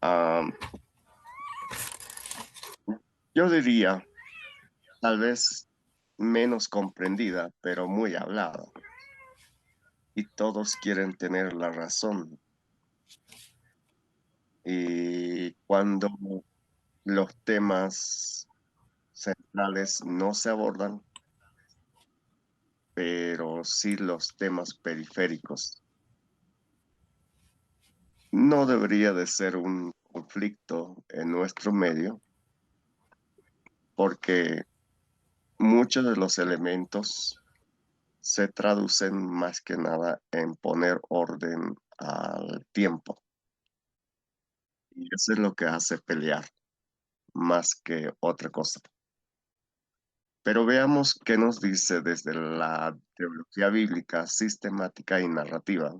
Am, yo diría, tal vez menos comprendida, pero muy hablada. Y todos quieren tener la razón. Y cuando los temas centrales no se abordan, pero sí los temas periféricos, no debería de ser un conflicto en nuestro medio, porque muchos de los elementos se traducen más que nada en poner orden al tiempo. Y eso es lo que hace pelear más que otra cosa. Pero veamos qué nos dice desde la teología bíblica sistemática y narrativa.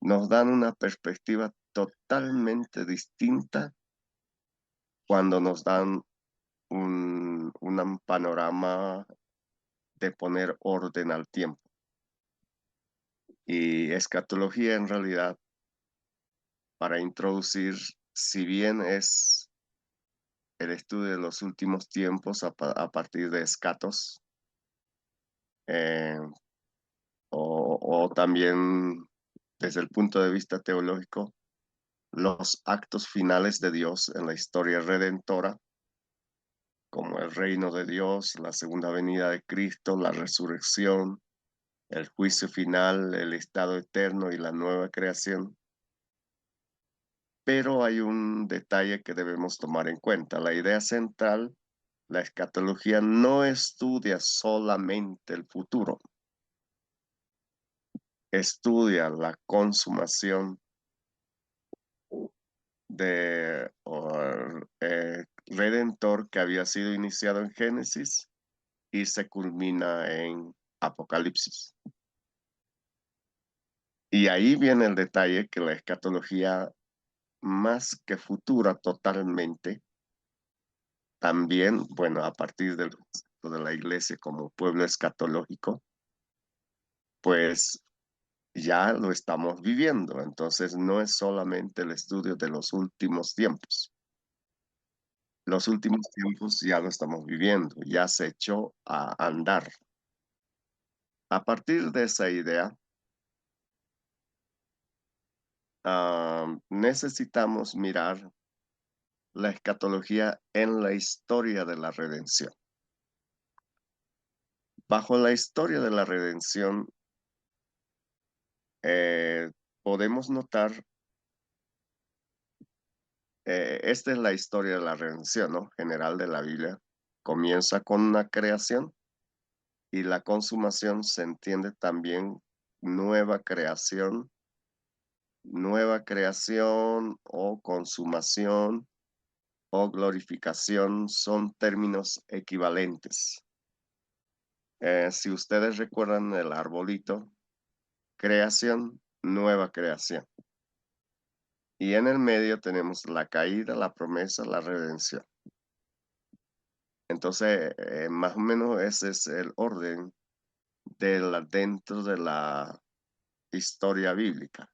Nos dan una perspectiva totalmente distinta cuando nos dan un panorama de poner orden al tiempo. Y escatología en realidad, para introducir, si bien es el estudio de los últimos tiempos a partir de escatos, eh, o también desde el punto de vista teológico, los actos finales de Dios en la historia redentora, como el reino de Dios, la segunda venida de Cristo, la resurrección, el juicio final, el estado eterno y la nueva creación. Pero hay un detalle que debemos tomar en cuenta. La idea central, la escatología, no estudia solamente el futuro, estudia la consumación de Redentor que había sido iniciado en Génesis y se culmina en Apocalipsis. Y ahí viene el detalle que la escatología, más que futura totalmente, también, bueno, a partir del concepto de la iglesia como pueblo escatológico, pues ya lo estamos viviendo. Entonces no es solamente el estudio de los últimos tiempos. Los últimos tiempos ya lo estamos viviendo, ya se echó a andar. A partir de esa idea, necesitamos mirar la escatología en la historia de la redención. Bajo la historia de la redención, eh, podemos notar, esta es la historia de la redención, ¿no? General de la Biblia. Comienza con una creación y la consumación se entiende también nueva creación o consumación o glorificación son términos equivalentes. Si ustedes recuerdan el arbolito, creación, nueva creación. Y en el medio tenemos la caída, la promesa, la redención. Entonces, más o menos ese es el orden dentro de la historia bíblica.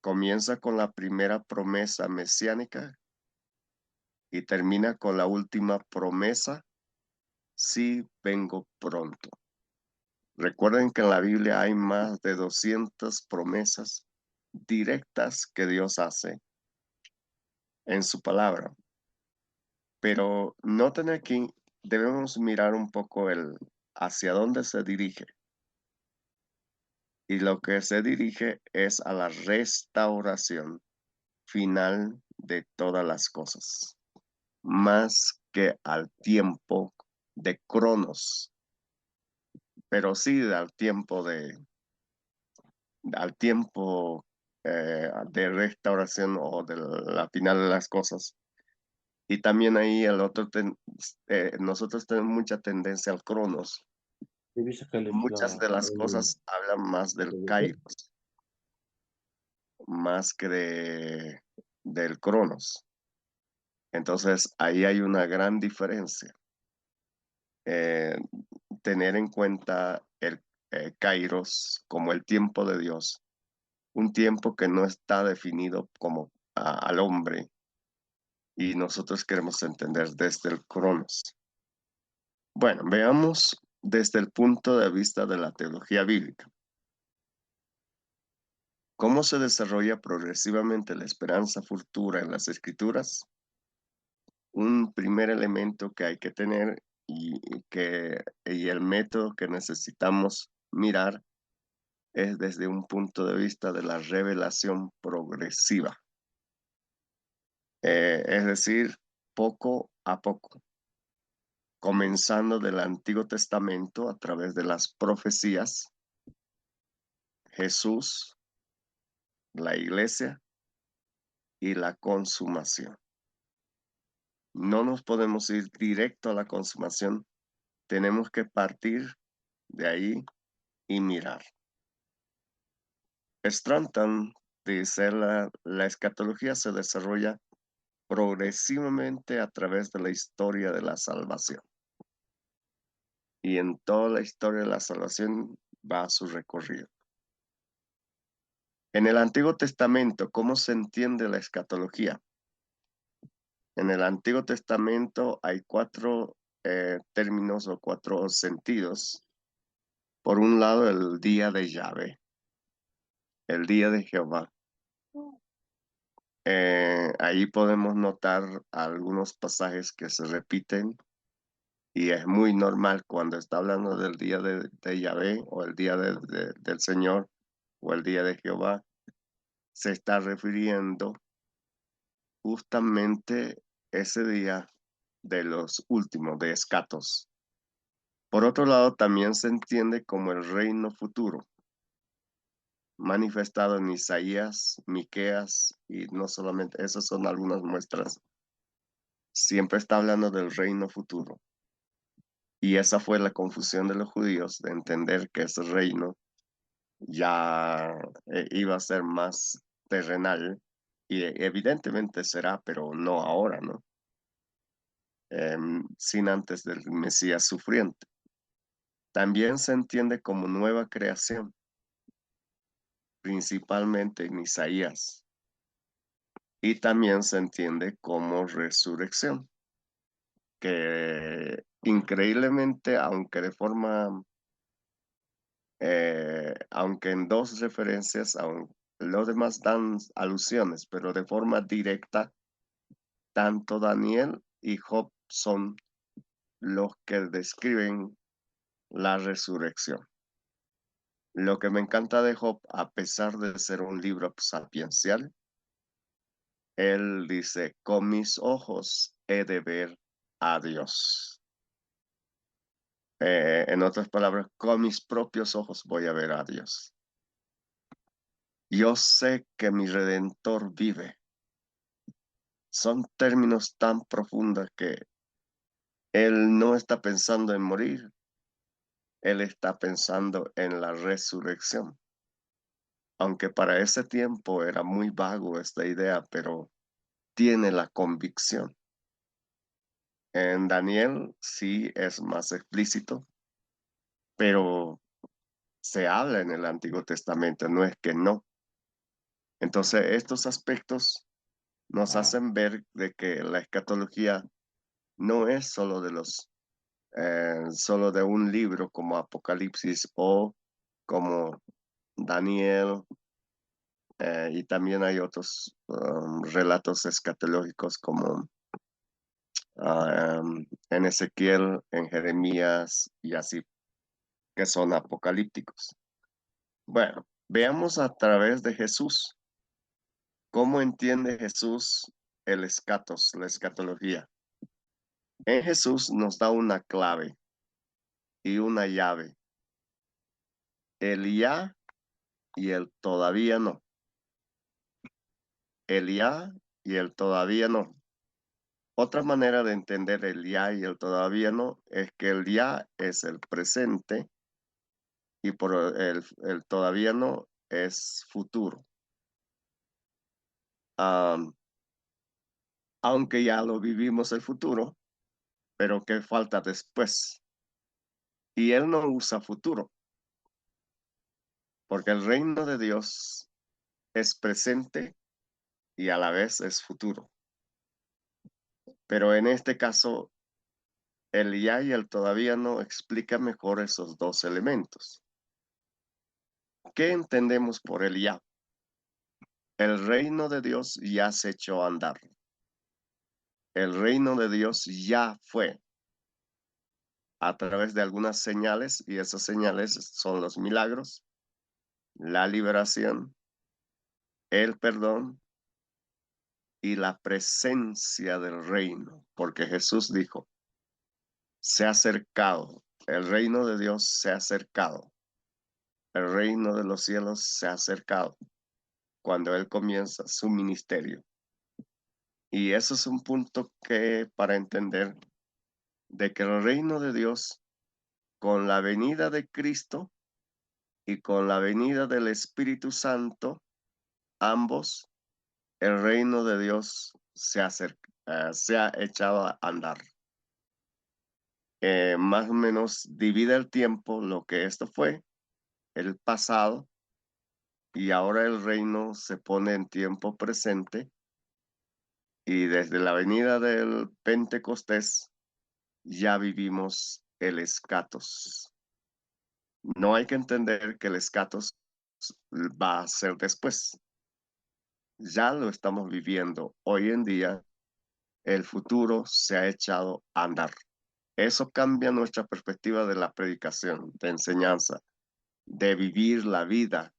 Comienza con la primera promesa mesiánica y termina con la última promesa, sí vengo pronto. Recuerden que en la Biblia hay más de 200 promesas directas que Dios hace en su palabra. Pero noten aquí, debemos mirar un poco hacia dónde se dirige. Y lo que se dirige es a la restauración final de todas las cosas, más que al tiempo de Cronos, pero sí al tiempo de restauración o de la final de las cosas. Y también ahí nosotros tenemos mucha tendencia al Cronos. Devi Muchas sakalifica de las cosas hablan más del Kairos, más que del Cronos. Entonces, ahí hay una gran diferencia. Eh, Tener en cuenta el Kairos como el tiempo de Dios, un tiempo que no está definido como al hombre y nosotros queremos entender desde el Cronos. Bueno, veamos desde el punto de vista de la teología bíblica. ¿Cómo se desarrolla progresivamente la esperanza futura en las Escrituras? Un primer elemento que hay que tener y el método que necesitamos mirar es desde un punto de vista de la revelación progresiva. Es decir, poco a poco, comenzando del Antiguo Testamento a través de las profecías, Jesús, la iglesia y la consumación. No nos podemos ir directo a la consumación, tenemos que partir de ahí y mirar. Stratton dice la escatología se desarrolla progresivamente a través de la historia de la salvación. Y en toda la historia de la salvación va a su recorrido. En el Antiguo Testamento, ¿cómo se entiende la escatología? En el Antiguo Testamento hay cuatro términos o cuatro sentidos. Por un lado, el día de Yahvé, el día de Jehová. Ahí podemos notar algunos pasajes que se repiten y es muy normal cuando está hablando del día de Yahvé o el día del Señor o el día de Jehová, se está refiriendo justamente ese día de los últimos, de escatos. Por otro lado, también se entiende como el reino futuro, manifestado en Isaías, Miqueas, y no solamente, esas son algunas muestras. Siempre está hablando del reino futuro. Y esa fue la confusión de los judíos, de entender que ese reino ya iba a ser más terrenal, y evidentemente será, pero no ahora, ¿no? Sin antes del Mesías sufriente. También se entiende como nueva creación, principalmente en Isaías, y también se entiende como resurrección, que increíblemente, aunque en dos referencias, los demás dan alusiones, pero de forma directa, tanto Daniel y Job son los que describen la resurrección. Lo que me encanta de Job, a pesar de ser un libro sapiencial, él dice, con mis ojos he de ver a Dios. En otras palabras, con mis propios ojos voy a ver a Dios. Yo sé que mi Redentor vive. Son términos tan profundos que él no está pensando en morir, él está pensando en la resurrección. Aunque para ese tiempo era muy vago esta idea, pero tiene la convicción. En Daniel sí es más explícito, pero se habla en el Antiguo Testamento, no es que no. Entonces, estos aspectos nos hacen ver de que la escatología no es solo de un libro como Apocalipsis o como Daniel, y también hay otros relatos escatológicos como en Ezequiel, en Jeremías y así, que son apocalípticos. Bueno, veamos a través de Jesús. ¿Cómo entiende Jesús el escatos, la escatología? En Jesús nos da una clave y una llave. El ya y el todavía no. El ya y el todavía no. Otra manera de entender el ya y el todavía no es que el ya es el presente y por el todavía no es futuro. Am, Aunque ya lo vivimos el futuro, pero ¿qué falta después? Y él no usa futuro, porque el reino de Dios es presente y a la vez es futuro. Pero en este caso, el ya y el todavía no explica mejor esos dos elementos. ¿Qué entendemos por el ya? El reino de Dios ya se echó a andar. El reino de Dios ya fue a través de algunas señales, y esas señales son los milagros, la liberación, el perdón y la presencia del reino, porque Jesús dijo, se ha acercado, el reino de Dios se ha acercado, el reino de los cielos se ha acercado cuando Él comienza su ministerio. Y eso es un punto que para entender de que el reino de Dios, con la venida de Cristo y con la venida del Espíritu Santo, ambos, el reino de Dios se ha echado a andar. Más o menos divide el tiempo lo que esto fue, el pasado, y ahora el reino se pone en tiempo presente, y desde la venida del Pentecostés ya vivimos el escatos. No hay que entender que el escatos va a ser después. Ya lo estamos viviendo hoy en día, el futuro se ha echado a andar. Eso cambia nuestra perspectiva de la predicación, de enseñanza, de vivir la vida.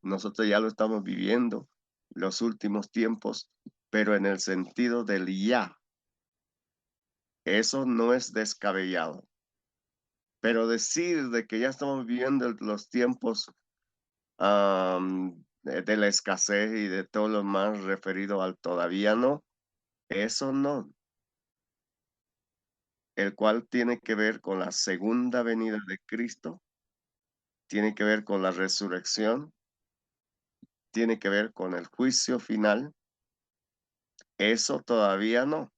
Nosotros ya lo estamos viviendo los últimos tiempos, pero en el sentido del ya. Eso no es descabellado. Pero decir de que ya estamos viviendo los tiempos de la escasez y de todo lo más referido al todavía no, eso no, el cual tiene que ver con la segunda venida de Cristo, tiene que ver con la resurrección, tiene que ver con el juicio final, eso todavía no.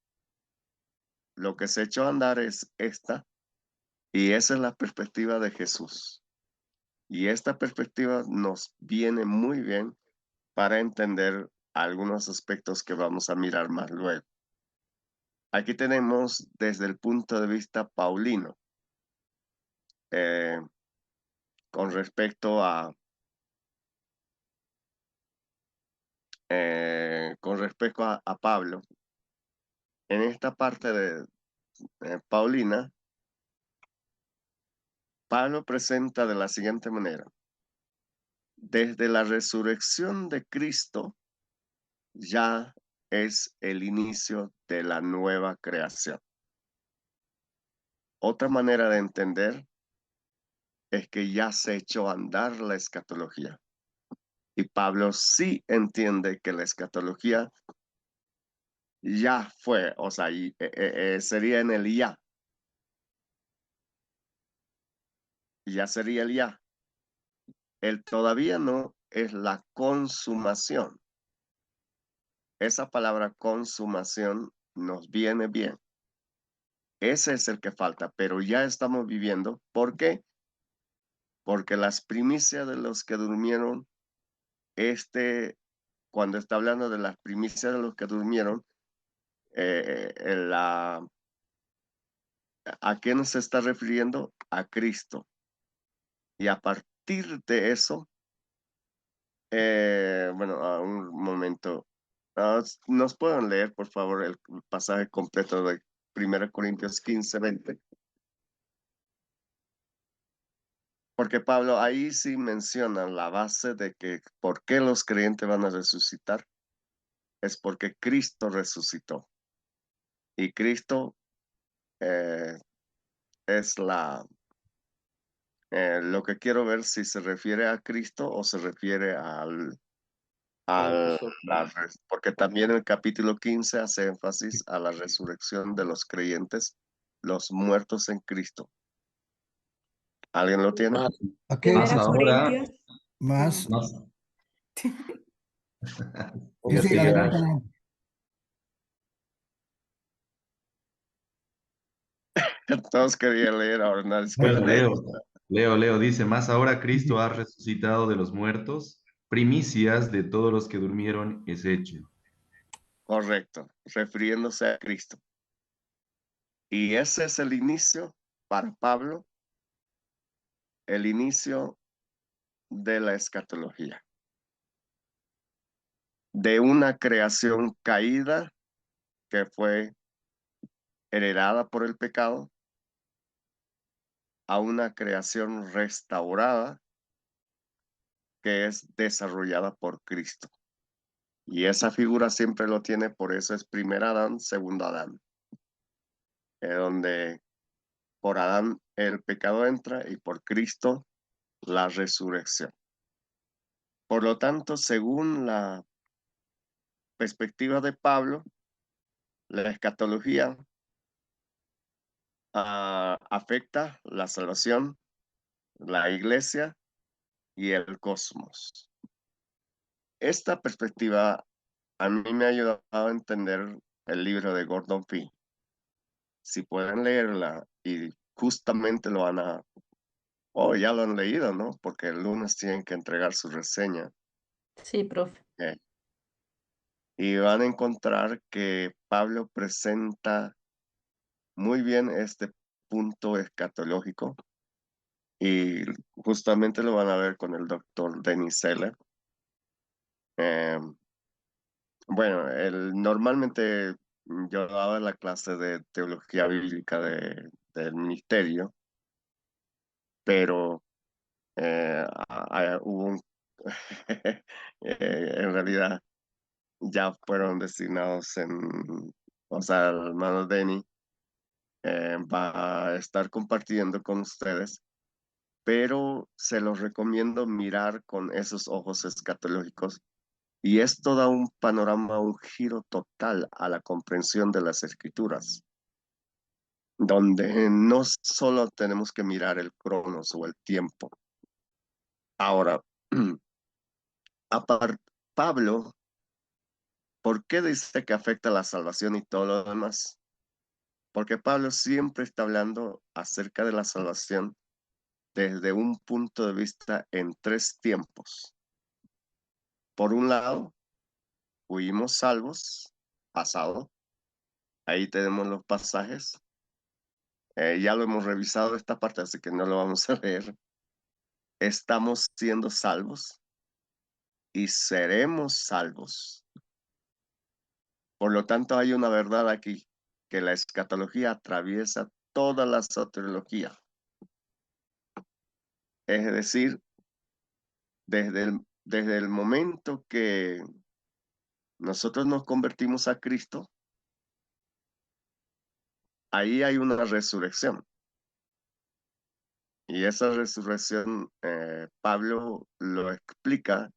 Lo que se echó a andar es esta, y esa es la perspectiva de Jesús. Y esta perspectiva nos viene muy bien para entender algunos aspectos que vamos a mirar más luego. Aquí tenemos desde el punto de vista paulino, eh, con respecto a Pablo. En esta parte de Paulina, Pablo presenta de la siguiente manera: desde la resurrección de Cristo ya es el inicio de la nueva creación. Otra manera de entender es que ya se echó a andar la escatología. Y Pablo sí entiende que la escatología ya fue, o sea, sería en el ya. Ya sería el ya. El todavía no es la consumación. Esa palabra consumación nos viene bien. Ese es el que falta, pero ya estamos viviendo. ¿Por qué? Porque las primicias de los que durmieron, cuando está hablando de las primicias de los que durmieron, ¿a quién se está refiriendo? A Cristo. Y a partir de eso, bueno, a un momento, ¿nos pueden leer, por favor, el pasaje completo de 1 Corintios 15, 20? Porque Pablo ahí sí menciona la base de que por qué los creyentes van a resucitar, es porque Cristo resucitó. Y Cristo eh, es lo que quiero ver si se refiere a Cristo o se refiere porque también el capítulo 15 hace énfasis a la resurrección de los creyentes, los muertos en Cristo. ¿Alguien lo tiene? Más, Ok, más ahora, más. más. Sí, Fíjate sí, ya. adelántalo. Todos querían leer, ahora nadie quiere Bueno, leer. Leo, dice, más ahora Cristo ha resucitado de los muertos, primicias de todos los que durmieron es hecho. Correcto, refiriéndose a Cristo. Y ese es el inicio para Pablo, el inicio de la escatología, de una creación caída que fue heredada por el pecado a una creación restaurada que es desarrollada por Cristo. Y esa figura siempre lo tiene, por eso es primer Adán, segundo Adán, donde por Adán el pecado entra y por Cristo la resurrección. Por lo tanto, según la perspectiva de Pablo, la escatología afecta la salvación, la iglesia y el cosmos. Esta perspectiva a mí me ha ayudado a entender el libro de Gordon Fee. Si pueden leerla y justamente lo van a, ya lo han leído, ¿no? Porque el lunes tienen que entregar su reseña. Sí, profe. Y van a encontrar que Pablo presenta muy bien este punto escatológico y justamente lo van a ver con el doctor Denis Seller. Bueno, normalmente yo daba la clase de teología bíblica del misterio, pero hubo un... en realidad ya fueron designados o sea, el hermano Denny va a estar compartiendo con ustedes, pero se los recomiendo mirar con esos ojos escatológicos y esto da un panorama, un giro total a la comprensión de las escrituras, donde no solo tenemos que mirar el cronos o el tiempo. Ahora, Pablo, ¿por qué dice que afecta la salvación y todo lo demás? Porque Pablo siempre está hablando acerca de la salvación desde un punto de vista en tres tiempos. Por un lado, fuimos salvos, pasado. Ahí tenemos los pasajes. Ya lo hemos revisado esta parte, así que no lo vamos a leer. Estamos siendo salvos y seremos salvos. Por lo tanto, hay una verdad aquí, que la escatología atraviesa toda la soteriología. Es decir, desde el momento que nosotros nos convertimos a Cristo, ahí hay una resurrección. Y esa resurrección, Pablo lo explica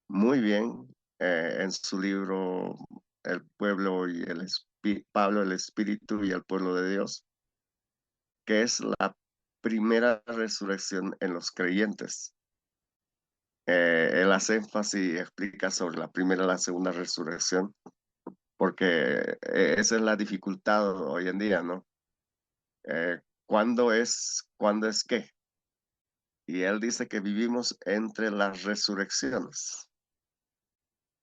muy bien en su libro El pueblo y Pablo, el Espíritu y el pueblo de Dios, que es la primera resurrección en los creyentes. Él hace énfasis y explica sobre la primera y la segunda resurrección, porque esa es la dificultad hoy en día, ¿no? ¿Cuándo es qué? Y él dice que vivimos entre las resurrecciones.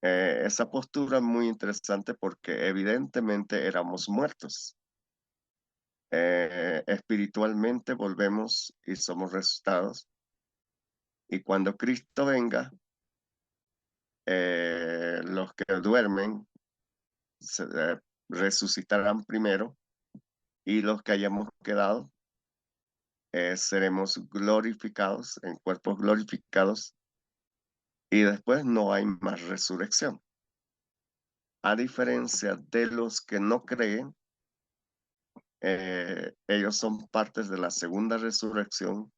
Esa postura es muy interesante porque evidentemente éramos muertos. Espiritualmente volvemos y somos resucitados. Y cuando Cristo venga, los que duermen resucitarán primero y los que hayamos quedado seremos glorificados en cuerpos glorificados y después no hay más resurrección. A diferencia de los que no creen, ellos son partes de la segunda resurrección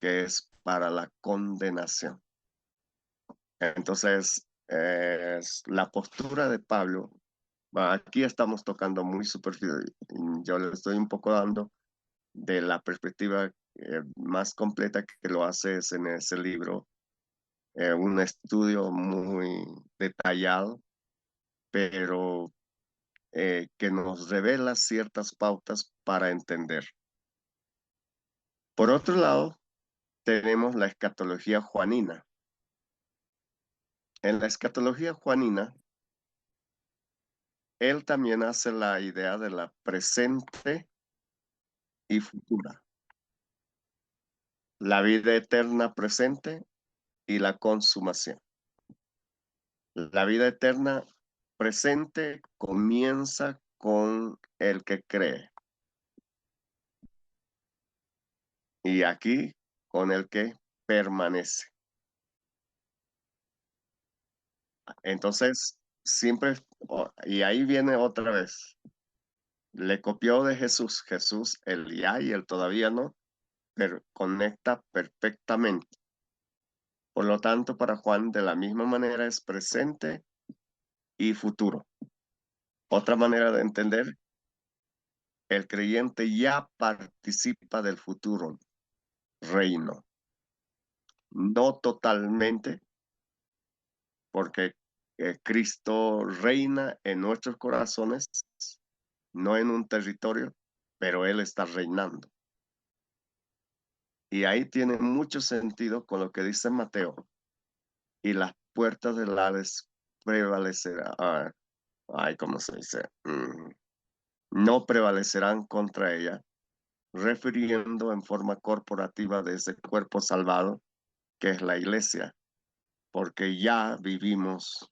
que es para la condenación. Entonces, la postura de Pablo, aquí estamos tocando muy superficial, yo le estoy un poco dando de la perspectiva más completa que lo hace es en ese libro, un estudio muy detallado, pero que nos revela ciertas pautas para entender. Por otro lado, tenemos la escatología juanina. En la escatología juanina, él también hace la idea de la presente y futura. La vida eterna presente y la consumación. La vida eterna presente comienza con el que cree. Y aquí con el que permanece. Entonces, siempre, y ahí viene otra vez, le copió de Jesús, Jesús, el ya y el todavía no, pero conecta perfectamente. Por lo tanto, para Juan, de la misma manera es presente y futuro. Otra manera de entender, el creyente ya participa del futuro reino. No totalmente, porque Cristo reina en nuestros corazones, no en un territorio, pero Él está reinando. Y ahí tiene mucho sentido con lo que dice Mateo. Y las puertas del Hades prevalecerán. Ay, ¿cómo se dice? No prevalecerán contra ella, refiriendo en forma corporativa de ese cuerpo salvado que es la iglesia, porque ya vivimos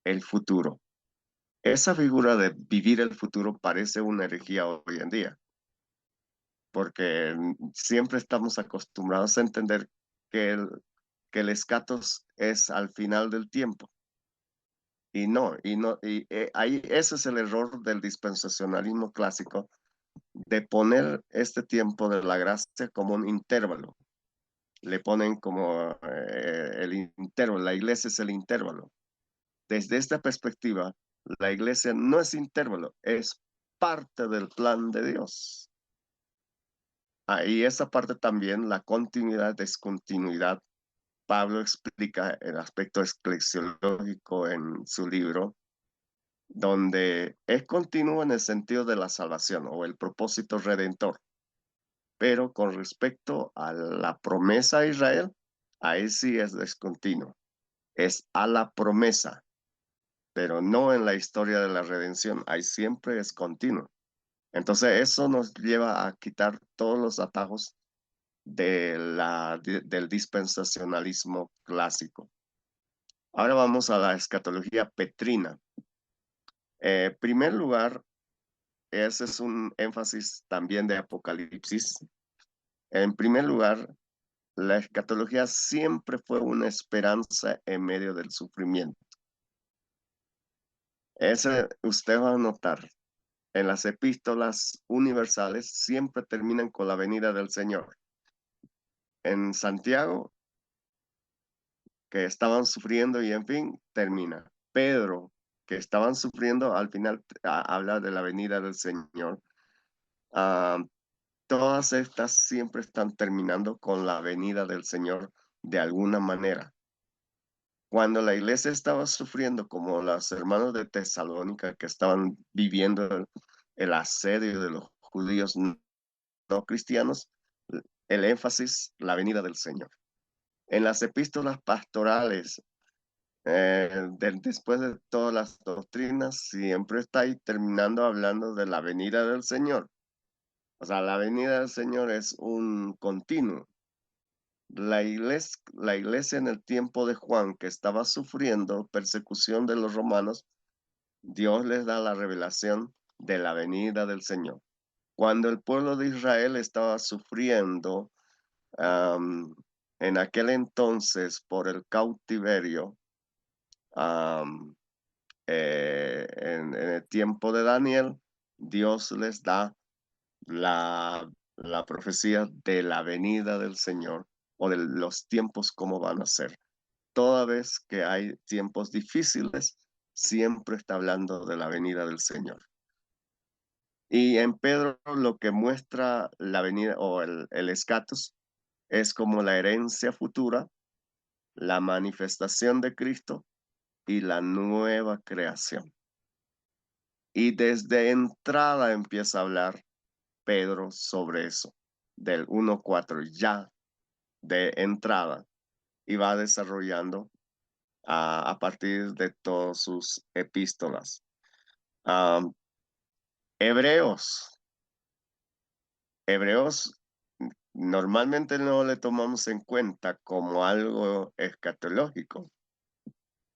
el futuro. Esa figura de vivir el futuro parece una herejía hoy en día, porque siempre estamos acostumbrados a entender que el escatos es al final del tiempo. Ahí ese es el error del dispensacionalismo clásico, de poner este tiempo de la gracia como un intervalo. Le ponen como el intervalo, la iglesia es el intervalo. Desde esta perspectiva, la iglesia no es intervalo, es parte del plan de Dios. Y esa parte también, la continuidad, descontinuidad. Pablo explica el aspecto eclesiológico en su libro, donde es continuo en el sentido de la salvación o el propósito redentor. Pero con respecto a la promesa a Israel, ahí sí es descontinuo. Es a la promesa, pero no en la historia de la redención. Ahí siempre es continuo. Entonces eso nos lleva a quitar todos los atajos del dispensacionalismo clásico. Ahora vamos a la escatología petrina. En primer lugar, ese es un énfasis también de Apocalipsis. En primer lugar, la escatología siempre fue una esperanza en medio del sufrimiento. Ese usted va a notar. En las epístolas universales siempre terminan con la venida del Señor. En Santiago, que estaban sufriendo y en fin, termina. Pedro, que estaban sufriendo, al final habla de la venida del Señor. Ah, todas estas siempre están terminando con la venida del Señor de alguna manera. Cuando la iglesia estaba sufriendo, como los hermanos de Tesalónica, que estaban viviendo el asedio de los judíos no cristianos, el énfasis, la venida del Señor. En las epístolas pastorales, después de todas las doctrinas, siempre está ahí terminando hablando de la venida del Señor. O sea, la venida del Señor es un continuo. La iglesia en el tiempo de Juan, que estaba sufriendo persecución de los romanos, Dios les da la revelación de la venida del Señor. Cuando el pueblo de Israel estaba sufriendo en aquel entonces por el cautiverio, en el tiempo de Daniel, Dios les da la profecía de la venida del Señor o de los tiempos como van a ser. Toda vez que hay tiempos difíciles, siempre está hablando de la venida del Señor. Y en Pedro lo que muestra la venida o el escatos es como la herencia futura, la manifestación de Cristo y la nueva creación. Y desde entrada empieza a hablar Pedro sobre eso, del 1:4 ya de entrada, y va desarrollando a partir de todas sus epístolas. Hebreos. Hebreos normalmente no le tomamos en cuenta como algo escatológico.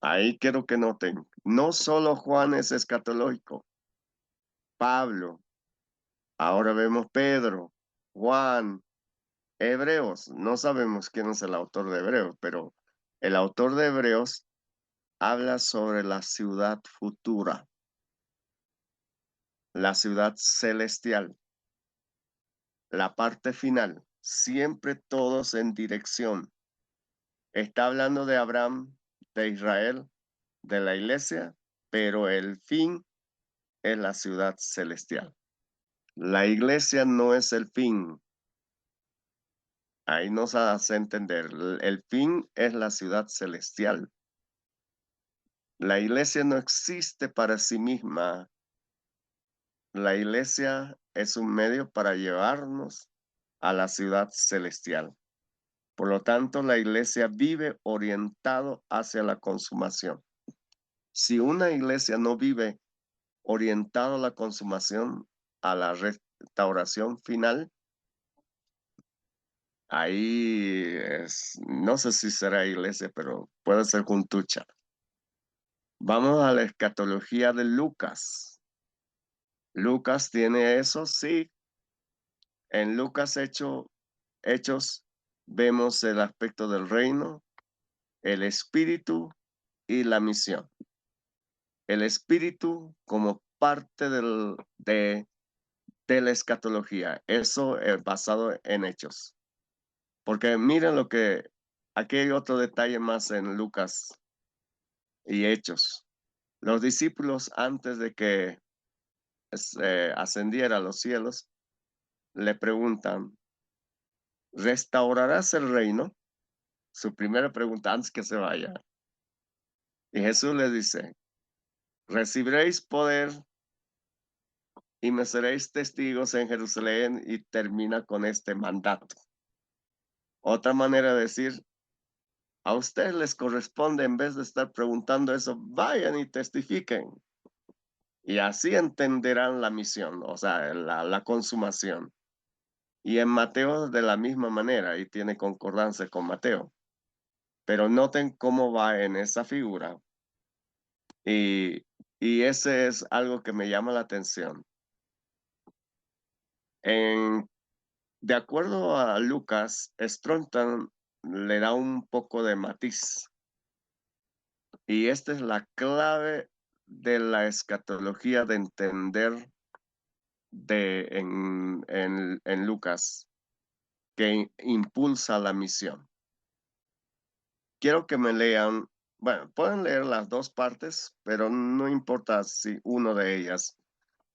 Ahí quiero que noten, no solo Juan es escatológico, Pablo, ahora vemos Pedro, Juan, Hebreos, no sabemos quién es el autor de Hebreos, pero el autor de Hebreos habla sobre la ciudad futura, la ciudad celestial, la parte final, siempre todos en dirección. Está hablando de Abraham, de Israel, de la iglesia, pero el fin es la ciudad celestial. La iglesia no es el fin. Ahí nos hace entender. El fin es la ciudad celestial. La iglesia no existe para sí misma. La iglesia es un medio para llevarnos a la ciudad celestial. Por lo tanto, la iglesia vive orientado hacia la consumación. Si una iglesia no vive orientado a la consumación, a la restauración final, ahí no sé si será iglesia, pero puede ser juntucha. Vamos a la escatología de Lucas. Lucas tiene eso, sí. En Lucas Hechos vemos el aspecto del reino, el espíritu y la misión. El espíritu como parte de la escatología. Eso es basado en Hechos. Porque miren aquí hay otro detalle más en Lucas y Hechos. Los discípulos antes de que ascendiera a los cielos, le preguntan, ¿restaurarás el reino? Su primera pregunta antes que se vaya. Y Jesús le dice, recibiréis poder y me seréis testigos en Jerusalén, y termina con este mandato. Otra manera de decir, a ustedes les corresponde, en vez de estar preguntando eso, vayan y testifiquen. Y así entenderán la misión, o sea, la consumación. Y en Mateo de la misma manera, y tiene concordancia con Mateo. Pero noten cómo va en esa figura. Y, y ese es algo que me llama la atención. De acuerdo a Lucas, Strontan le da un poco de matiz. Y esta es la clave de la escatología de entender en Lucas, que impulsa la misión. Quiero que me lean, bueno, pueden leer las dos partes, pero no importa si uno de ellas.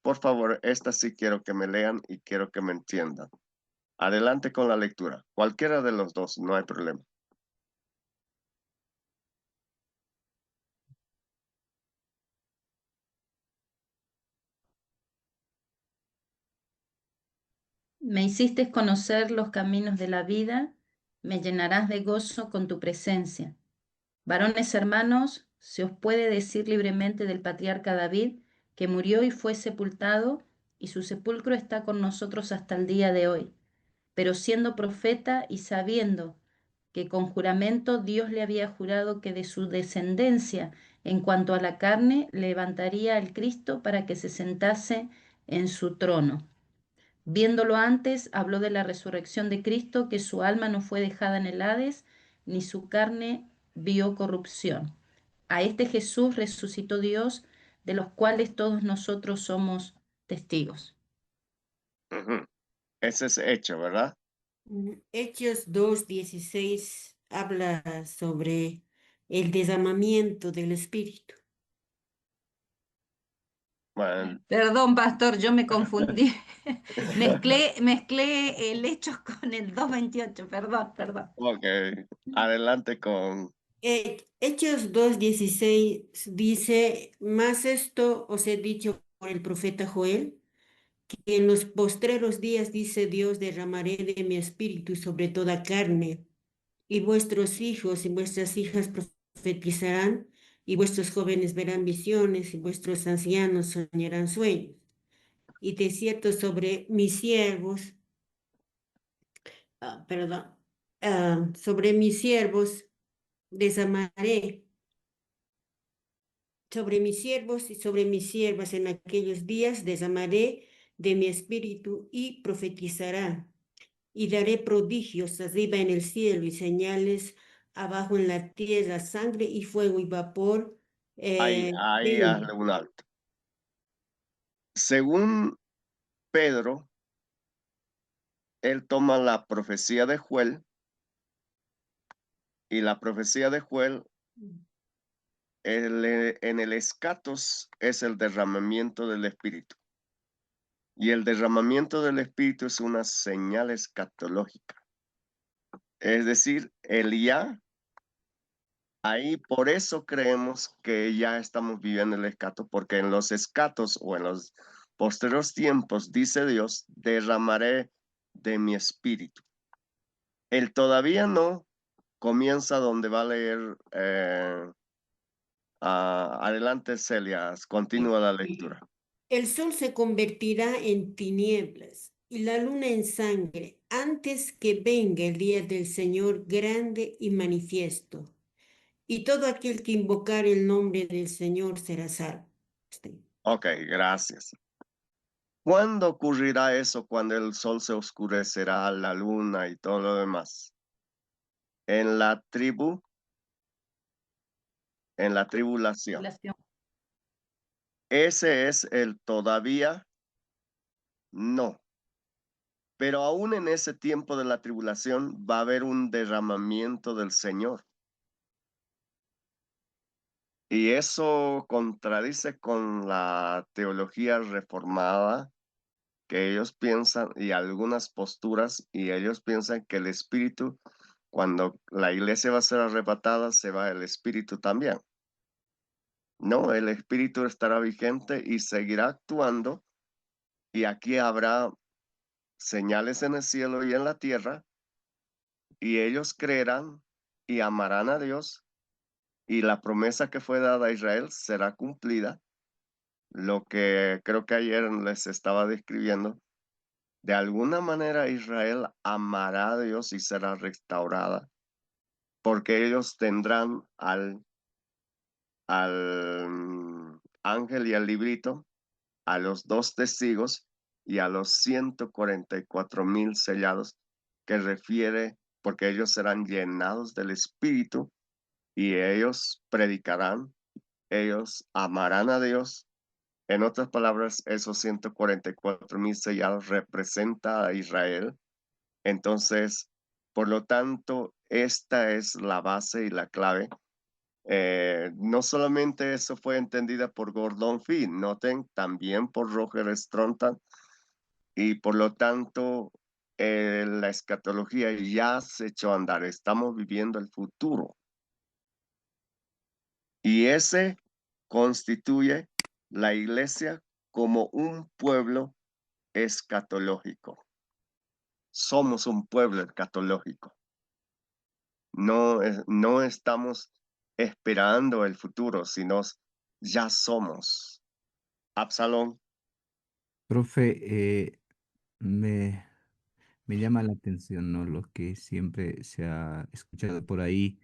Por favor, esta sí quiero que me lean y quiero que me entiendan. Adelante con la lectura. Cualquiera de los dos, no hay problema. Me hiciste conocer los caminos de la vida, me llenarás de gozo con tu presencia. Varones hermanos, se os puede decir libremente del patriarca David, que murió y fue sepultado, y su sepulcro está con nosotros hasta el día de hoy. Pero siendo profeta y sabiendo que con juramento Dios le había jurado que de su descendencia, en cuanto a la carne, levantaría al Cristo para que se sentase en su trono. Viéndolo antes, habló de la resurrección de Cristo, que su alma no fue dejada en el Hades, ni su carne vio corrupción. A este Jesús resucitó Dios, de los cuales todos nosotros somos testigos. Ese es hecho, ¿verdad? Hechos 2:16 habla sobre el derramamiento del Espíritu. Bueno, Perdón, pastor, yo me confundí. Mezclé el Hechos con el 2:28. Perdón. ok, adelante con... Hechos 2:16 dice, más esto os he dicho por el profeta Joel, que en los postreros días, dice Dios, derramaré de mi espíritu sobre toda carne, y vuestros hijos y vuestras hijas profetizarán, y vuestros jóvenes verán visiones, y vuestros ancianos soñarán sueños. Y de cierto sobre mis siervos, perdón, sobre mis siervos desamaré, sobre mis siervos y sobre mis siervas en aquellos días desamaré de mi espíritu y profetizará. Y daré prodigios arriba en el cielo y señales abajo en la tierra, sangre y fuego y vapor Ahí de humo. hazle un alto. Según Pedro, él toma la profecía de Joel, y la profecía de Joel en el escatos es el derramamiento del Espíritu. Y el derramamiento del Espíritu es una señal escatológica. Es decir, el ya, ahí por eso creemos que ya estamos viviendo el escato, porque en los escatos o en los posteriores tiempos, dice Dios, derramaré de mi espíritu. El todavía no comienza donde va a leer. Adelante, Celia, continúa la lectura. El sol se convertirá en tinieblas y la luna en sangre antes que venga el día del Señor grande y manifiesto. Y todo aquel que invocar el nombre del Señor será salvo. Ok, gracias. ¿Cuándo ocurrirá eso? Cuando el sol se oscurecerá, la luna y todo lo demás. En la tribu, en la tribulación. Ese es el todavía no. Pero aún en ese tiempo de la tribulación va a haber un derramamiento del Señor. Y eso contradice con la teología reformada que ellos piensan y algunas posturas, y ellos piensan que el espíritu, cuando la iglesia va a ser arrebatada, se va el espíritu también. No, el espíritu estará vigente y seguirá actuando, y aquí habrá señales en el cielo y en la tierra, y ellos creerán y amarán a Dios, y la promesa que fue dada a Israel será cumplida. Lo que creo que ayer les estaba describiendo, de alguna manera Israel amará a Dios y será restaurada, porque ellos tendrán al ángel y al librito, a los dos testigos y a los 144,000 sellados, que refiere, porque ellos serán llenados del Espíritu y ellos predicarán, ellos amarán a Dios. En otras palabras, esos 144,000 sellados representa a Israel. Entonces, por lo tanto, esta es la base y la clave. No solamente eso fue entendida por Gordon Fee, noten también por Roger Strontan, y por lo tanto, la escatología ya se echó a andar. Estamos viviendo el futuro. Y ese constituye la iglesia como un pueblo escatológico. Somos un pueblo escatológico. No estamos esperando el futuro, sino ya somos. Absalón. Profe, me, me llama la atención, ¿no? Lo que siempre se ha escuchado por ahí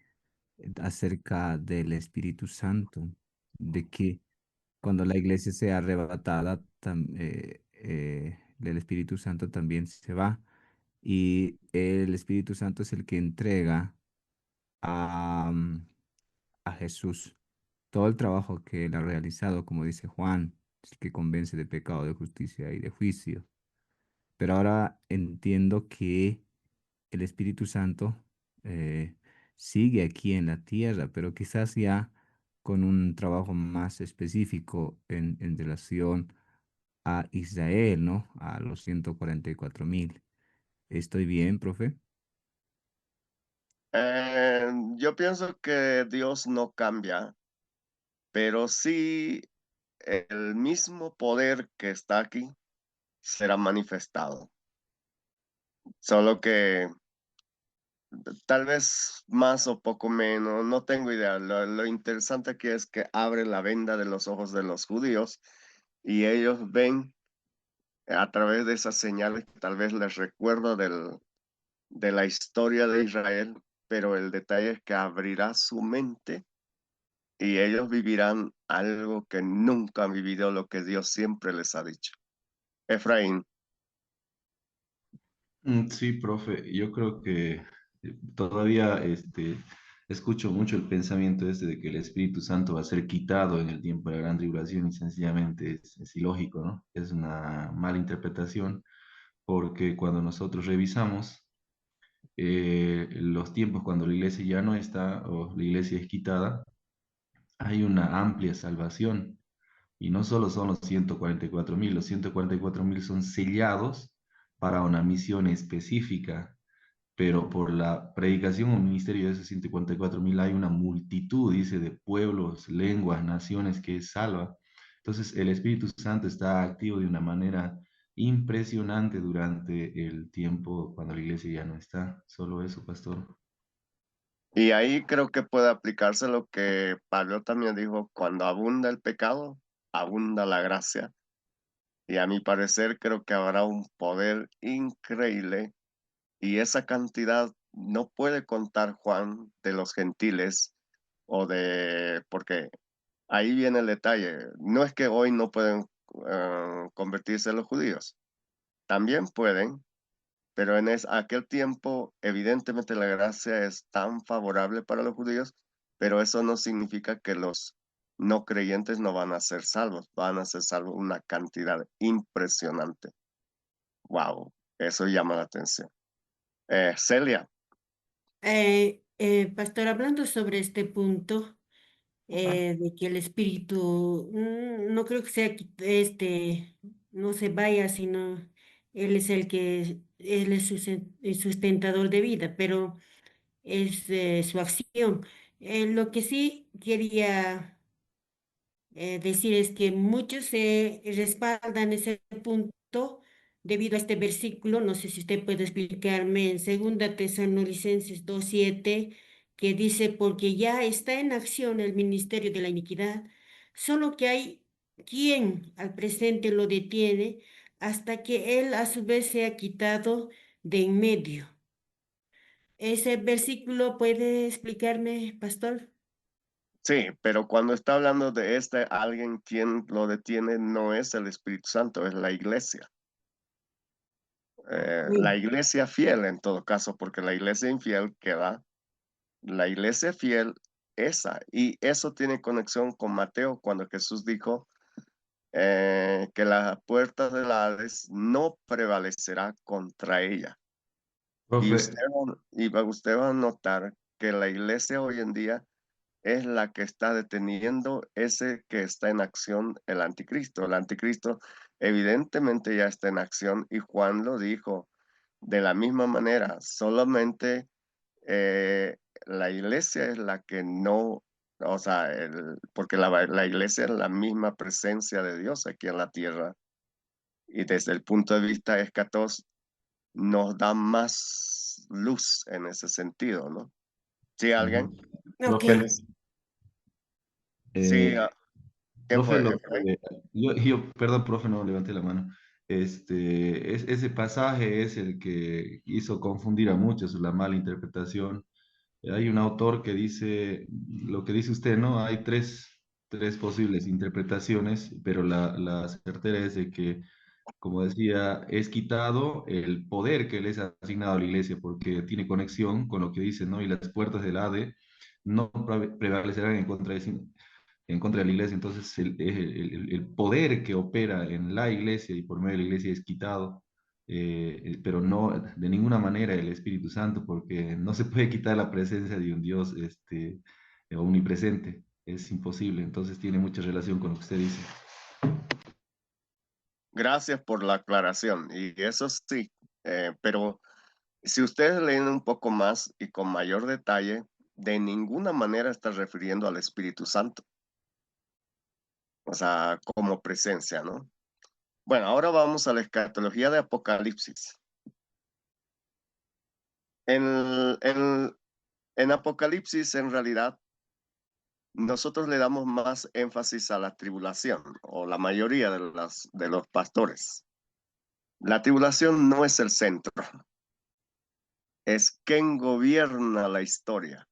acerca del Espíritu Santo, de que cuando la iglesia sea arrebatada, el Espíritu Santo también se va y el Espíritu Santo es el que entrega a, a Jesús todo el trabajo que él ha realizado, como dice Juan, es el que convence de pecado, de justicia y de juicio. Pero ahora entiendo que el Espíritu Santo eh, sigue aquí en la tierra, pero quizás ya con un trabajo más específico en relación a Israel, ¿no? A los 144,000. ¿Estoy bien, profe? Yo pienso que Dios no cambia, pero sí el mismo poder que está aquí será manifestado. Solo que tal vez más o poco menos, no tengo idea. Lo interesante aquí es que abre la venda de los ojos de los judíos y ellos ven a través de esas señales que tal vez les recuerda de la historia de Israel, pero el detalle es que abrirá su mente y ellos vivirán algo que nunca han vivido, lo que Dios siempre les ha dicho. Efraín. Sí, profe, yo creo que todavía escucho mucho el pensamiento de que el Espíritu Santo va a ser quitado en el tiempo de la gran tribulación y sencillamente es ilógico, ¿no? Es una mala interpretación porque cuando nosotros revisamos los tiempos cuando la iglesia ya no está o la iglesia es quitada, hay una amplia salvación. Y no solo son los 144.000, los 144.000 son sellados para una misión específica, pero por la predicación o ministerio de esos 144.000 hay una multitud, dice, de pueblos, lenguas, naciones que es salva. Entonces el Espíritu Santo está activo de una manera impresionante durante el tiempo cuando la iglesia ya no está. Solo eso, pastor. Y ahí creo que puede aplicarse lo que Pablo también dijo, cuando abunda el pecado, abunda la gracia. Y a mi parecer creo que habrá un poder increíble y esa cantidad no puede contar Juan de los gentiles porque ahí viene el detalle. No es que hoy no pueden convertirse los judíos, también pueden, pero en aquel tiempo evidentemente la gracia es tan favorable para los judíos, pero eso no significa que los no creyentes no van a ser salvos, van a ser salvos una cantidad impresionante. Wow, eso llama la atención. Celia. Pastor, hablando sobre este punto de que el espíritu no creo que sea no se vaya, sino él es él es el sustentador de vida, pero es su acción. Lo que sí quería decir es que muchos se respaldan ese punto debido a este versículo. No sé si usted puede explicarme en Segunda Tesalonicenses 2:7, que dice, porque ya está en acción el ministerio de la iniquidad, solo que hay quien al presente lo detiene hasta que él a su vez sea quitado de en medio. ¿Ese versículo puede explicarme, pastor? Sí, pero cuando está hablando de alguien quien lo detiene no es el Espíritu Santo, es la iglesia. La Sí. iglesia fiel en todo caso, porque la iglesia infiel queda, la iglesia fiel esa. Y eso tiene conexión con Mateo cuando Jesús dijo que la puerta del Hades no prevalecerá contra ella. Y Profe, usted va a notar que la iglesia hoy en día es la que está deteniendo ese que está en acción, el anticristo. El anticristo evidentemente ya está en acción y Juan lo dijo de la misma manera, solamente eh, la iglesia es la que no, o sea, porque la iglesia es la misma presencia de Dios aquí en la tierra y desde el punto de vista escatos nos da más luz en ese sentido, ¿no? ¿Sí, alguien? ujú. Ok. Profe, Sí, eh, ¿qué profe, fue, Efraín? perdón, profe, no levanté la mano. Ese pasaje es el que hizo confundir a muchos, la mala interpretación. Hay un autor que dice lo que dice usted, ¿no? Hay tres posibles interpretaciones, pero la certera es de que, como decía, es quitado el poder que les ha asignado a la iglesia, porque tiene conexión con lo que dice, ¿no? Y las puertas del Hade no prevalecerán en contra de la iglesia. Entonces, el poder que opera en la iglesia y por medio de la iglesia es quitado, pero no de ninguna manera el Espíritu Santo, porque no se puede quitar la presencia de un Dios omnipresente. Es imposible. Entonces, tiene mucha relación con lo que usted dice. Gracias por la aclaración. Y eso sí, pero si ustedes leen un poco más y con mayor detalle, de ninguna manera está refiriendo al Espíritu Santo, o sea, como presencia, ¿no? Bueno, ahora vamos a la escatología de Apocalipsis. En Apocalipsis, en realidad, nosotros le damos más énfasis a la tribulación, o la mayoría de los pastores. La tribulación no es el centro, es quien gobierna la historia.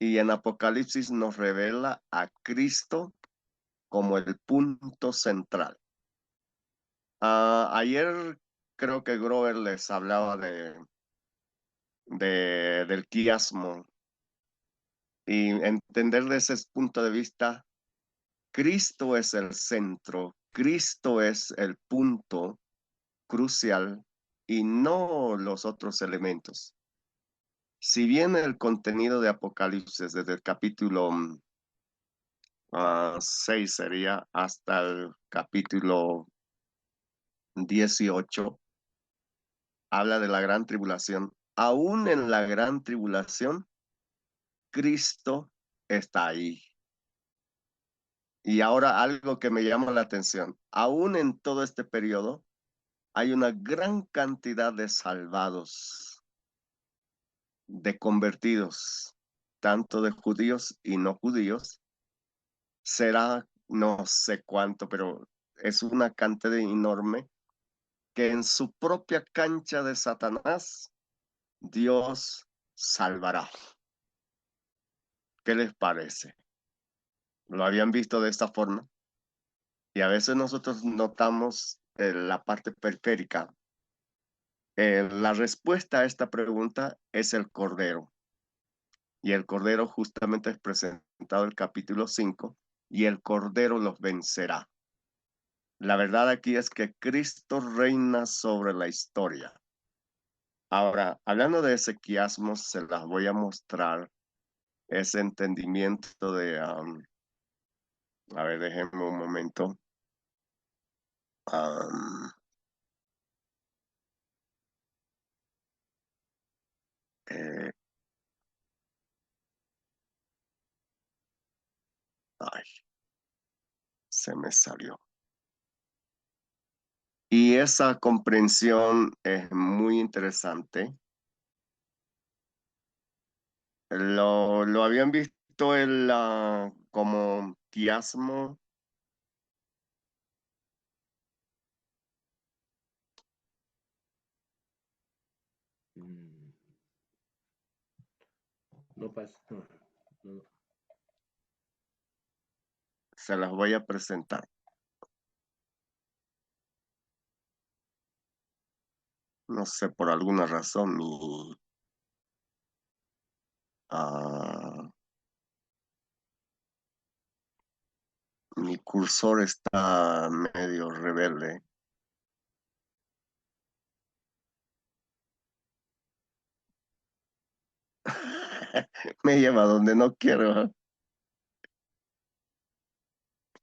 Y en Apocalipsis nos revela a Cristo como el punto central. Ayer creo que Grover les hablaba del quiasmo, y entender desde ese punto de vista, Cristo es el centro, Cristo es el punto crucial y no los otros elementos. Si bien el contenido de Apocalipsis desde el capítulo 6 sería hasta el capítulo 18, habla de la gran tribulación. Aún en la gran tribulación, Cristo está ahí. Y ahora algo que me llama la atención, aún en todo este periodo, hay una gran cantidad de salvados, de convertidos, tanto de judíos y no judíos. Será no sé cuánto, pero es una cantidad enorme que en su propia cancha de Satanás, Dios salvará. ¿Qué les parece? ¿Lo habían visto de esta forma? Y a veces nosotros notamos la parte periférica. La respuesta a esta pregunta es el Cordero. Y el Cordero justamente es presentado en el capítulo 5, y el Cordero los vencerá. La verdad aquí es que Cristo reina sobre la historia. Ahora, hablando de ese quiasmo, se las voy a mostrar ese entendimiento de, a ver, déjenme un momento. Um, eh, ay, se me salió. Y esa comprensión es muy interesante. Lo habían visto como quiasmo. No pasa. No. Se las voy a presentar. No sé, por alguna razón mi cursor está medio rebelde. Me lleva donde no quiero.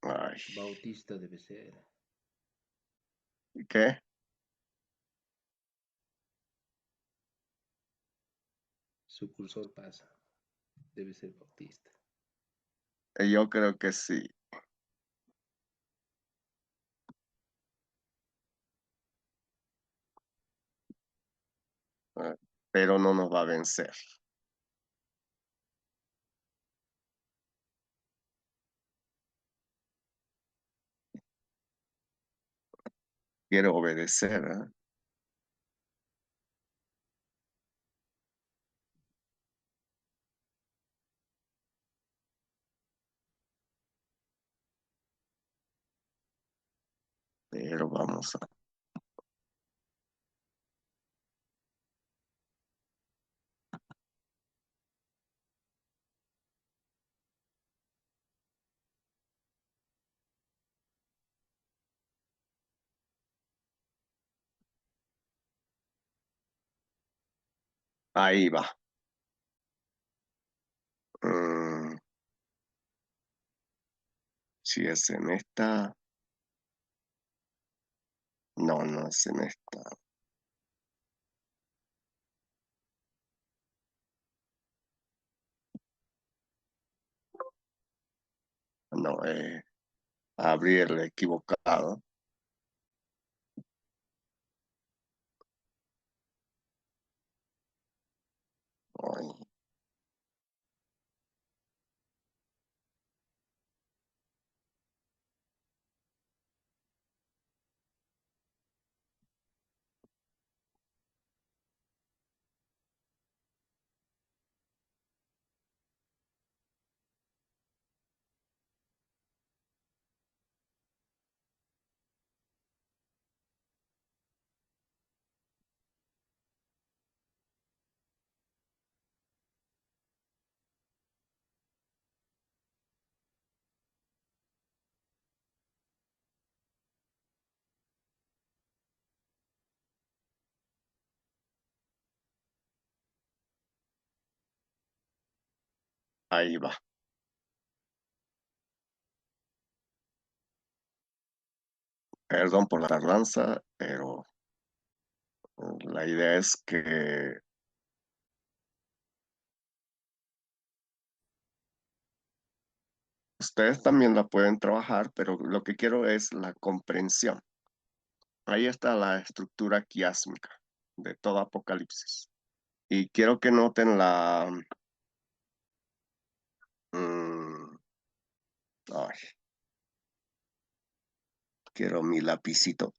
Ay, Bautista debe ser. ¿qué? Su cursor pasa. Debe ser Bautista. Yo creo que sí. Pero no nos va a vencer. Quiero obedecer, ¿eh? Pero vamos a... Ahí va. Mm, si es en esta... No, no es en esta. No, abrí el equivocado. Ay, ahí va. Perdón por la tardanza, pero la idea es que ustedes también la pueden trabajar, pero lo que quiero es la comprensión. Ahí está la estructura quiásmica de todo Apocalipsis. Y quiero que noten mm, ay, quiero mi lapicito.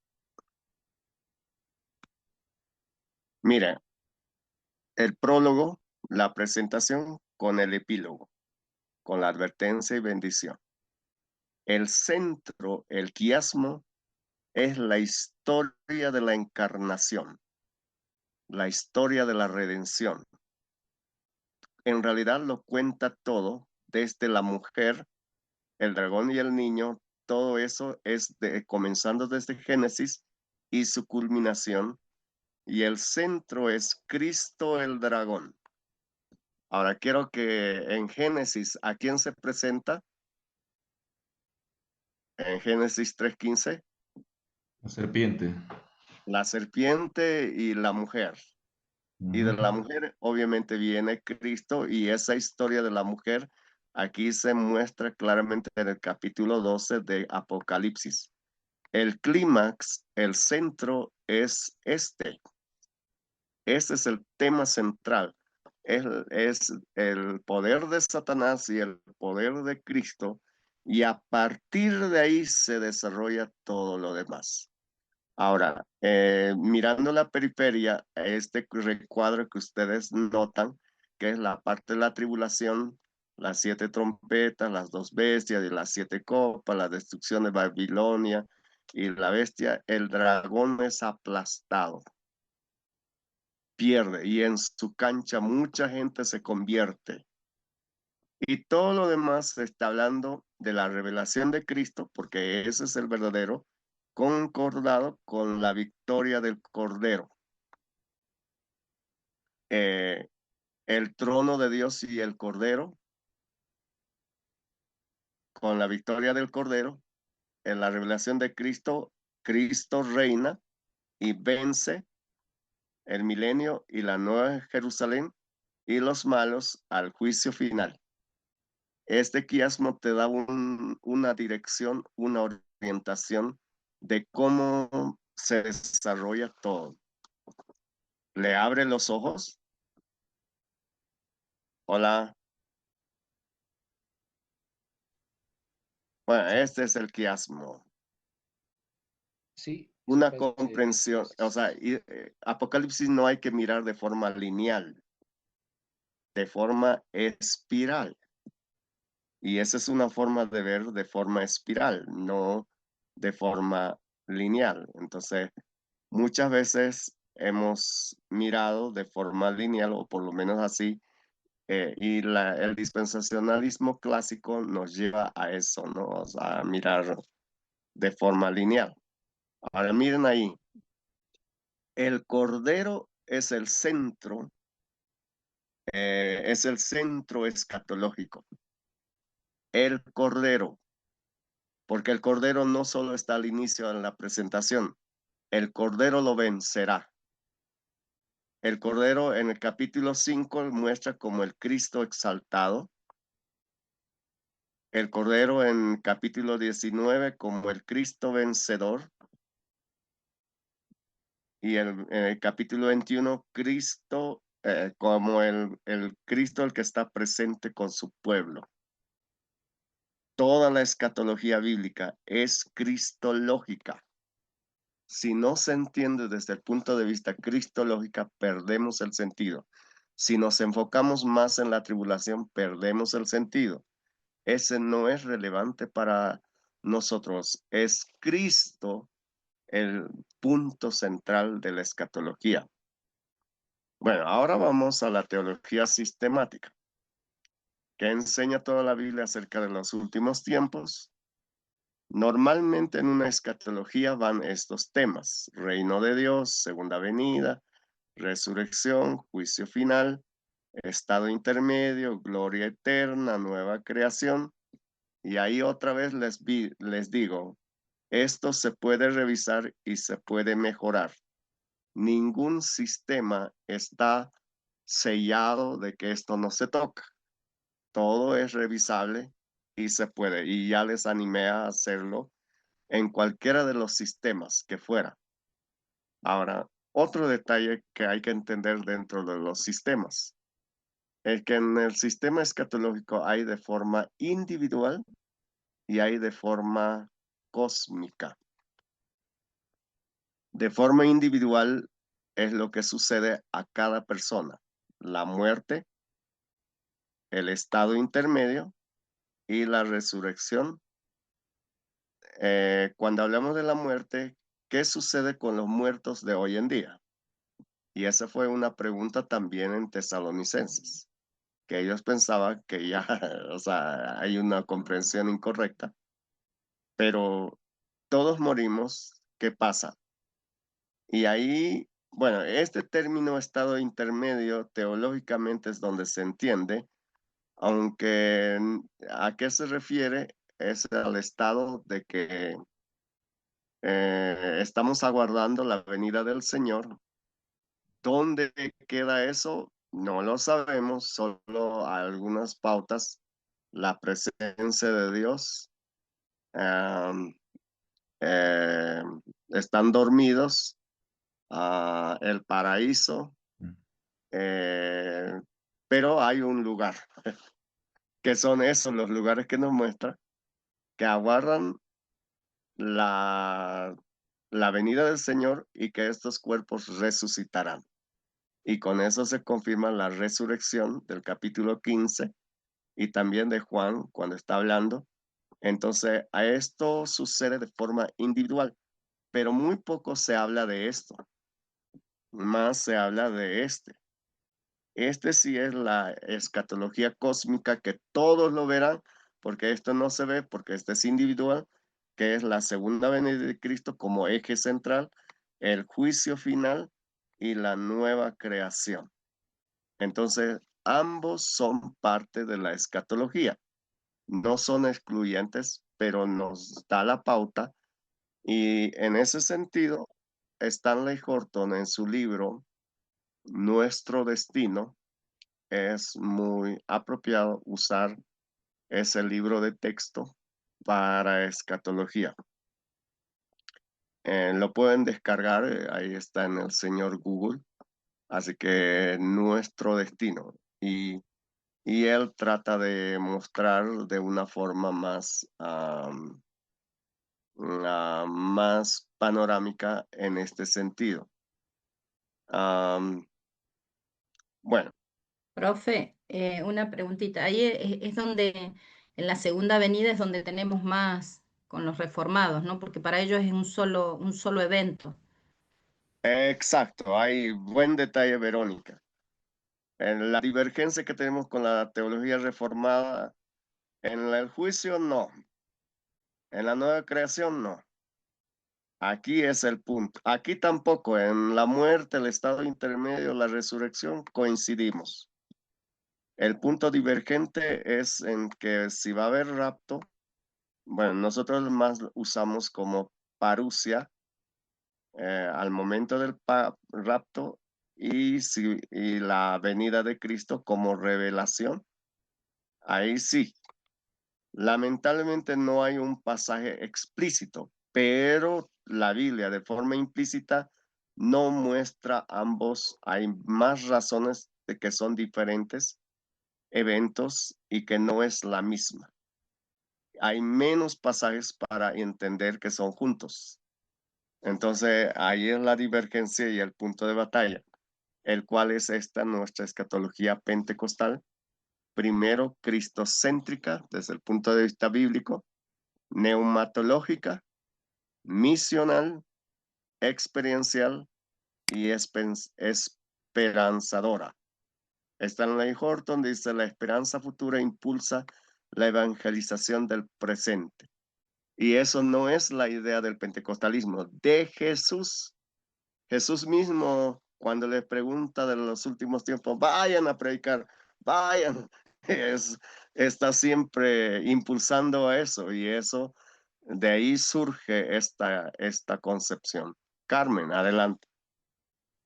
Mira, el prólogo, la presentación con el epílogo, con la advertencia y bendición. El centro, el quiasmo, es la historia de la encarnación, la historia de la redención. En realidad lo cuenta todo, desde la mujer, el dragón y el niño, todo eso es comenzando desde Génesis y su culminación, y el centro es Cristo el dragón. Ahora quiero que en Génesis, ¿a quién se presenta? En Génesis 3:15, La serpiente. la serpiente y la mujer. Y de la Ujú. mujer obviamente viene Cristo, y esa historia de la mujer aquí se muestra claramente en el capítulo 12 de Apocalipsis. El clímax, el centro es este. Ese es el tema central. Es el poder de Satanás y el poder de Cristo, y a partir de ahí se desarrolla todo lo demás. Ahora, mirando la periferia, este recuadro que ustedes notan, que es la parte de la tribulación, las 7 trompetas, las 2 bestias y las 7 copas, la destrucción de Babilonia y la bestia, el dragón es aplastado, pierde, y en su cancha mucha gente se convierte. Y todo lo demás está hablando de la revelación de Cristo, porque ese es el verdadero, concordado con la victoria del Cordero. Eh, el trono de Dios y el Cordero, con la victoria del Cordero, en la revelación de Cristo, Cristo reina y vence el milenio y la nueva Jerusalén y los malos al juicio final. Este quiasmo te da una dirección, una orientación de cómo se desarrolla todo. ¿Le abre los ojos? Hola. Bueno, este es el quiasmo. Sí, esa Una parte comprensión, o sea, Apocalipsis no hay que mirar de forma lineal, de forma espiral. Y esa es una forma de ver de forma espiral, no de forma lineal. Entonces, muchas veces hemos mirado de forma lineal, o por lo menos así, y el dispensacionalismo clásico nos lleva a eso, ¿no? O sea, a mirar de forma lineal. Ahora miren ahí, el cordero es el centro escatológico. El cordero, porque el cordero no solo está al inicio en la presentación, el cordero lo vencerá. El cordero en el capítulo 5 muestra como el Cristo exaltado. El cordero en capítulo 19 como el Cristo vencedor. Y en el capítulo 21, Cristo como el Cristo el que está presente con su pueblo. Toda la escatología bíblica es cristológica. Si no se entiende desde el punto de vista cristológica, perdemos el sentido. Si nos enfocamos más en la tribulación, perdemos el sentido. Ese no es relevante para nosotros. Es Cristo el punto central de la escatología. Bueno, ahora vamos a la teología sistemática, que enseña toda la Biblia acerca de los últimos tiempos. Normalmente en una escatología van estos temas: reino de Dios, segunda venida, resurrección, juicio final, estado intermedio, gloria eterna, nueva creación. Y ahí otra vez les digo, esto se puede revisar y se puede mejorar. Ningún sistema está sellado de que esto no se toca. Todo es revisable y se puede. Y ya les animé a hacerlo en cualquiera de los sistemas que fuera. Ahora, otro detalle que hay que entender dentro de los sistemas es que en el sistema escatológico hay de forma individual y hay de forma cósmica. De forma individual es lo que sucede a cada persona: la muerte, el estado intermedio y la resurrección. Cuando hablamos de la muerte, ¿qué sucede con los muertos de hoy en día? Y esa fue una pregunta también en Tesalonicenses, que ellos pensaban que ya, o sea, hay una comprensión incorrecta, pero todos morimos, ¿qué pasa? Y ahí, bueno, este término estado intermedio teológicamente es donde se entiende, aunque ¿a qué se refiere? Es al estado de que estamos aguardando la venida del Señor. ¿Dónde queda eso? No lo sabemos, solo algunas pautas: la presencia de Dios, am, eh, están dormidos, el paraíso, eh, pero hay un lugar, que son esos los lugares que nos muestran, que aguardan la venida del Señor y que estos cuerpos resucitarán. Y con eso se confirma la resurrección del capítulo 15 y también de Juan cuando está hablando. Entonces, a esto sucede de forma individual, pero muy poco se habla de esto, más se habla de este. Este sí es la escatología cósmica que todos lo verán, porque esto no se ve, porque este es individual, que es la segunda venida de Cristo como eje central, el juicio final y la nueva creación. Entonces, ambos son parte de la escatología. No son excluyentes, pero nos da la pauta. Y en ese sentido, Stanley Horton en su libro Nuestro Destino, es muy apropiado usar ese libro de texto para escatología. Lo pueden descargar, ahí está en el señor Google. Así que Nuestro Destino. Y él trata de mostrar de una forma más panorámica en este sentido. Bueno, Profe, una preguntita. Ahí es donde, en la segunda avenida es donde tenemos más con los reformados, ¿no? Porque para ellos es un solo evento. exacto, hay buen detalle, Verónica. En la divergencia que tenemos con la teología reformada, en el juicio no, en la nueva creación no. Aquí es el punto. Aquí tampoco, en la muerte, el estado intermedio, la resurrección, coincidimos. El punto divergente es en que si va a haber rapto, bueno, nosotros más usamos como parusia al momento del rapto y la venida de Cristo como revelación. Ahí sí, lamentablemente no hay un pasaje explícito, pero la Biblia de forma implícita no muestra ambos. Hay más razones de que son diferentes eventos y que no es la misma. Hay menos pasajes para entender que son juntos. Entonces, ahí es la divergencia y el punto de batalla, el cual es esta nuestra escatología pentecostal, primero cristocéntrica desde el punto de vista bíblico, neumatológica, misional, experiencial y esperanzadora. Stanley Horton dice: la esperanza futura impulsa la evangelización del presente. Y eso no es la idea del pentecostalismo, de Jesús. Jesús mismo, cuando le pregunta de los últimos tiempos, vayan a predicar, vayan, está siempre impulsando a eso, y eso, de ahí surge esta concepción. Carmen, adelante.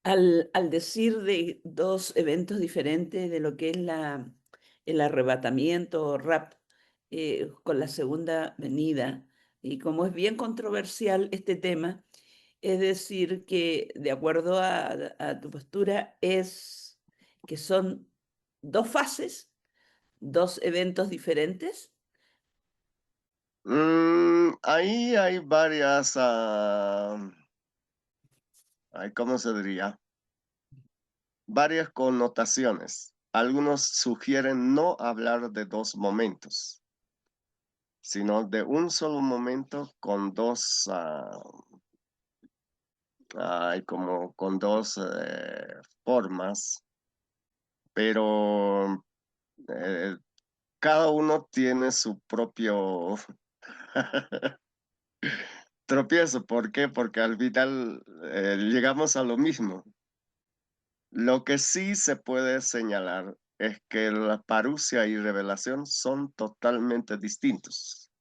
Al decir de dos eventos diferentes de lo que es el arrebatamiento o rap con la segunda venida, y como es bien controversial este tema, es decir que de acuerdo a tu postura es que son dos fases, dos eventos diferentes. Ahí hay varias, ¿cómo se diría? Varias connotaciones. Algunos sugieren no hablar de dos momentos, sino de un solo momento con dos, como con dos formas, pero cada uno tiene su propio tropiezo. ¿Por qué? Porque al final llegamos a lo mismo. Lo que sí se puede señalar es que la parusia y revelación son totalmente distintos,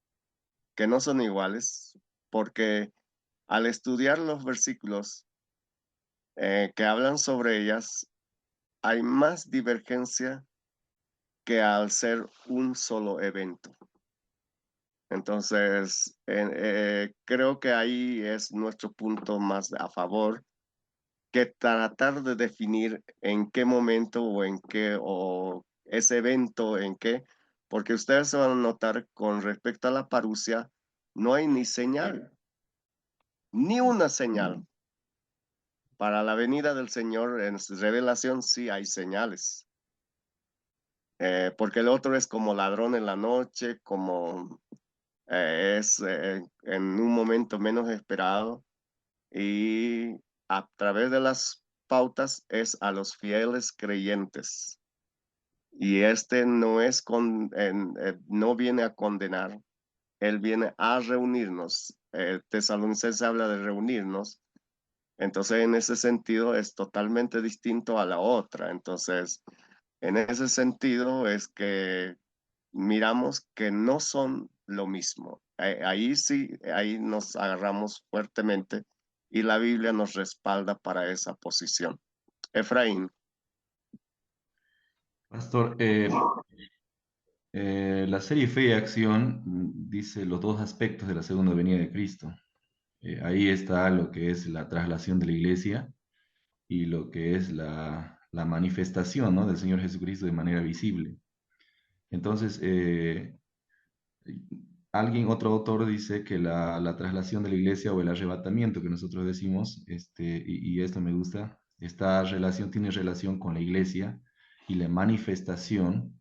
que no son iguales, porque al estudiar los versículos que hablan sobre ellas, hay más divergencia que al ser un solo evento. Entonces, creo que ahí es nuestro punto más a favor que tratar de definir en qué momento o ese evento en qué, porque ustedes se van a notar con respecto a la parusia, no hay ni señal, ni una señal. Para la venida del Señor en revelación sí hay señales. Porque el otro es como ladrón en la noche, como es en un momento menos esperado, y a través de las pautas es a los fieles creyentes. Y este no no viene a condenar, él viene a reunirnos. El Tesalonicense habla de reunirnos. Entonces, en ese sentido, es totalmente distinto a la otra. Entonces, en ese sentido, es que miramos que no son lo mismo. Ahí sí, ahí nos agarramos fuertemente y la Biblia nos respalda para esa posición. Efraín. Pastor, la serie Fe y Acción dice los dos aspectos de la segunda venida de Cristo. Ahí está lo que es la traslación de la iglesia y lo que es la manifestación, ¿no?, del Señor Jesucristo de manera visible. Entonces, otro autor dice que la traslación de la iglesia o el arrebatamiento que nosotros decimos, y esto me gusta, tiene relación con la iglesia, y la manifestación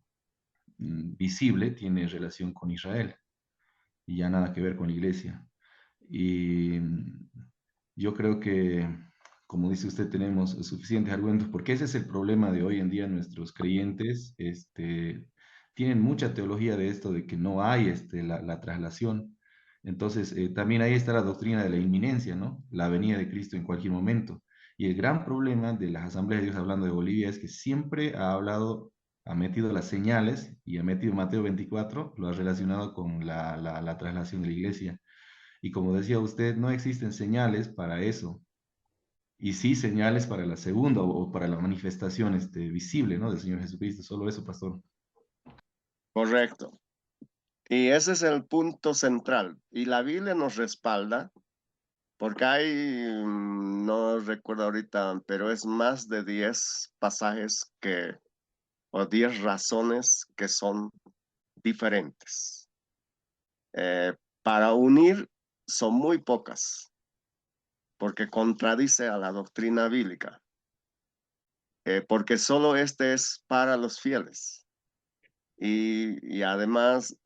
visible tiene relación con Israel y ya nada que ver con la iglesia. Y yo creo que, como dice usted, tenemos suficientes argumentos, porque ese es el problema de hoy en día. Nuestros creyentes tienen mucha teología de esto, de que no hay la traslación. Entonces, también ahí está la doctrina de la inminencia, ¿no? La venida de Cristo en cualquier momento. Y el gran problema de las asambleas de Dios, hablando de Bolivia, es que siempre ha metido las señales, y ha metido Mateo 24, lo ha relacionado con la traslación de la iglesia. Y como decía usted, no existen señales para eso. Y sí señales para la segunda o para la manifestación visible, ¿no?, del Señor Jesucristo. Solo eso, pastor. Correcto. Y ese es el punto central. Y la Biblia nos respalda Porque hay, no recuerdo ahorita, pero es más de 10 pasajes o 10 razones que son diferentes. Para unir son muy pocas, porque contradice a la doctrina bíblica, porque solo este es para los fieles. Y además,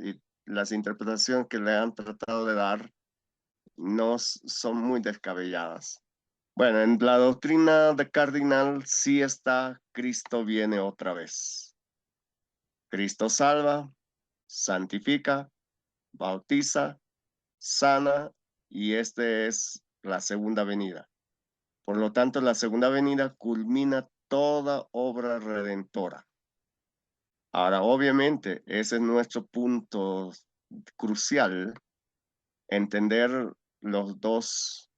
las interpretaciones que le han tratado de dar no son muy descabelladas. Bueno, en la doctrina de Cardinal sí está Cristo viene otra vez. Cristo salva, santifica, bautiza, sana, y este es la segunda venida. Por lo tanto, la segunda venida culmina toda obra redentora. Ahora, obviamente, ese es nuestro punto crucial, entender los dos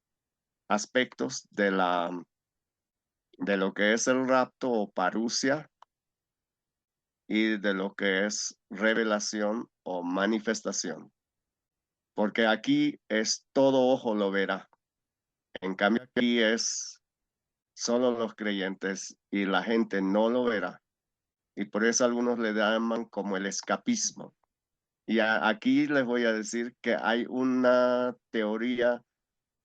aspectos de lo que es el rapto o parusia y de lo que es revelación o manifestación. Porque aquí es todo ojo lo verá. En cambio, aquí es solo los creyentes y la gente no lo verá. Y por eso algunos le llaman como el escapismo. Y aquí les voy a decir que hay una teoría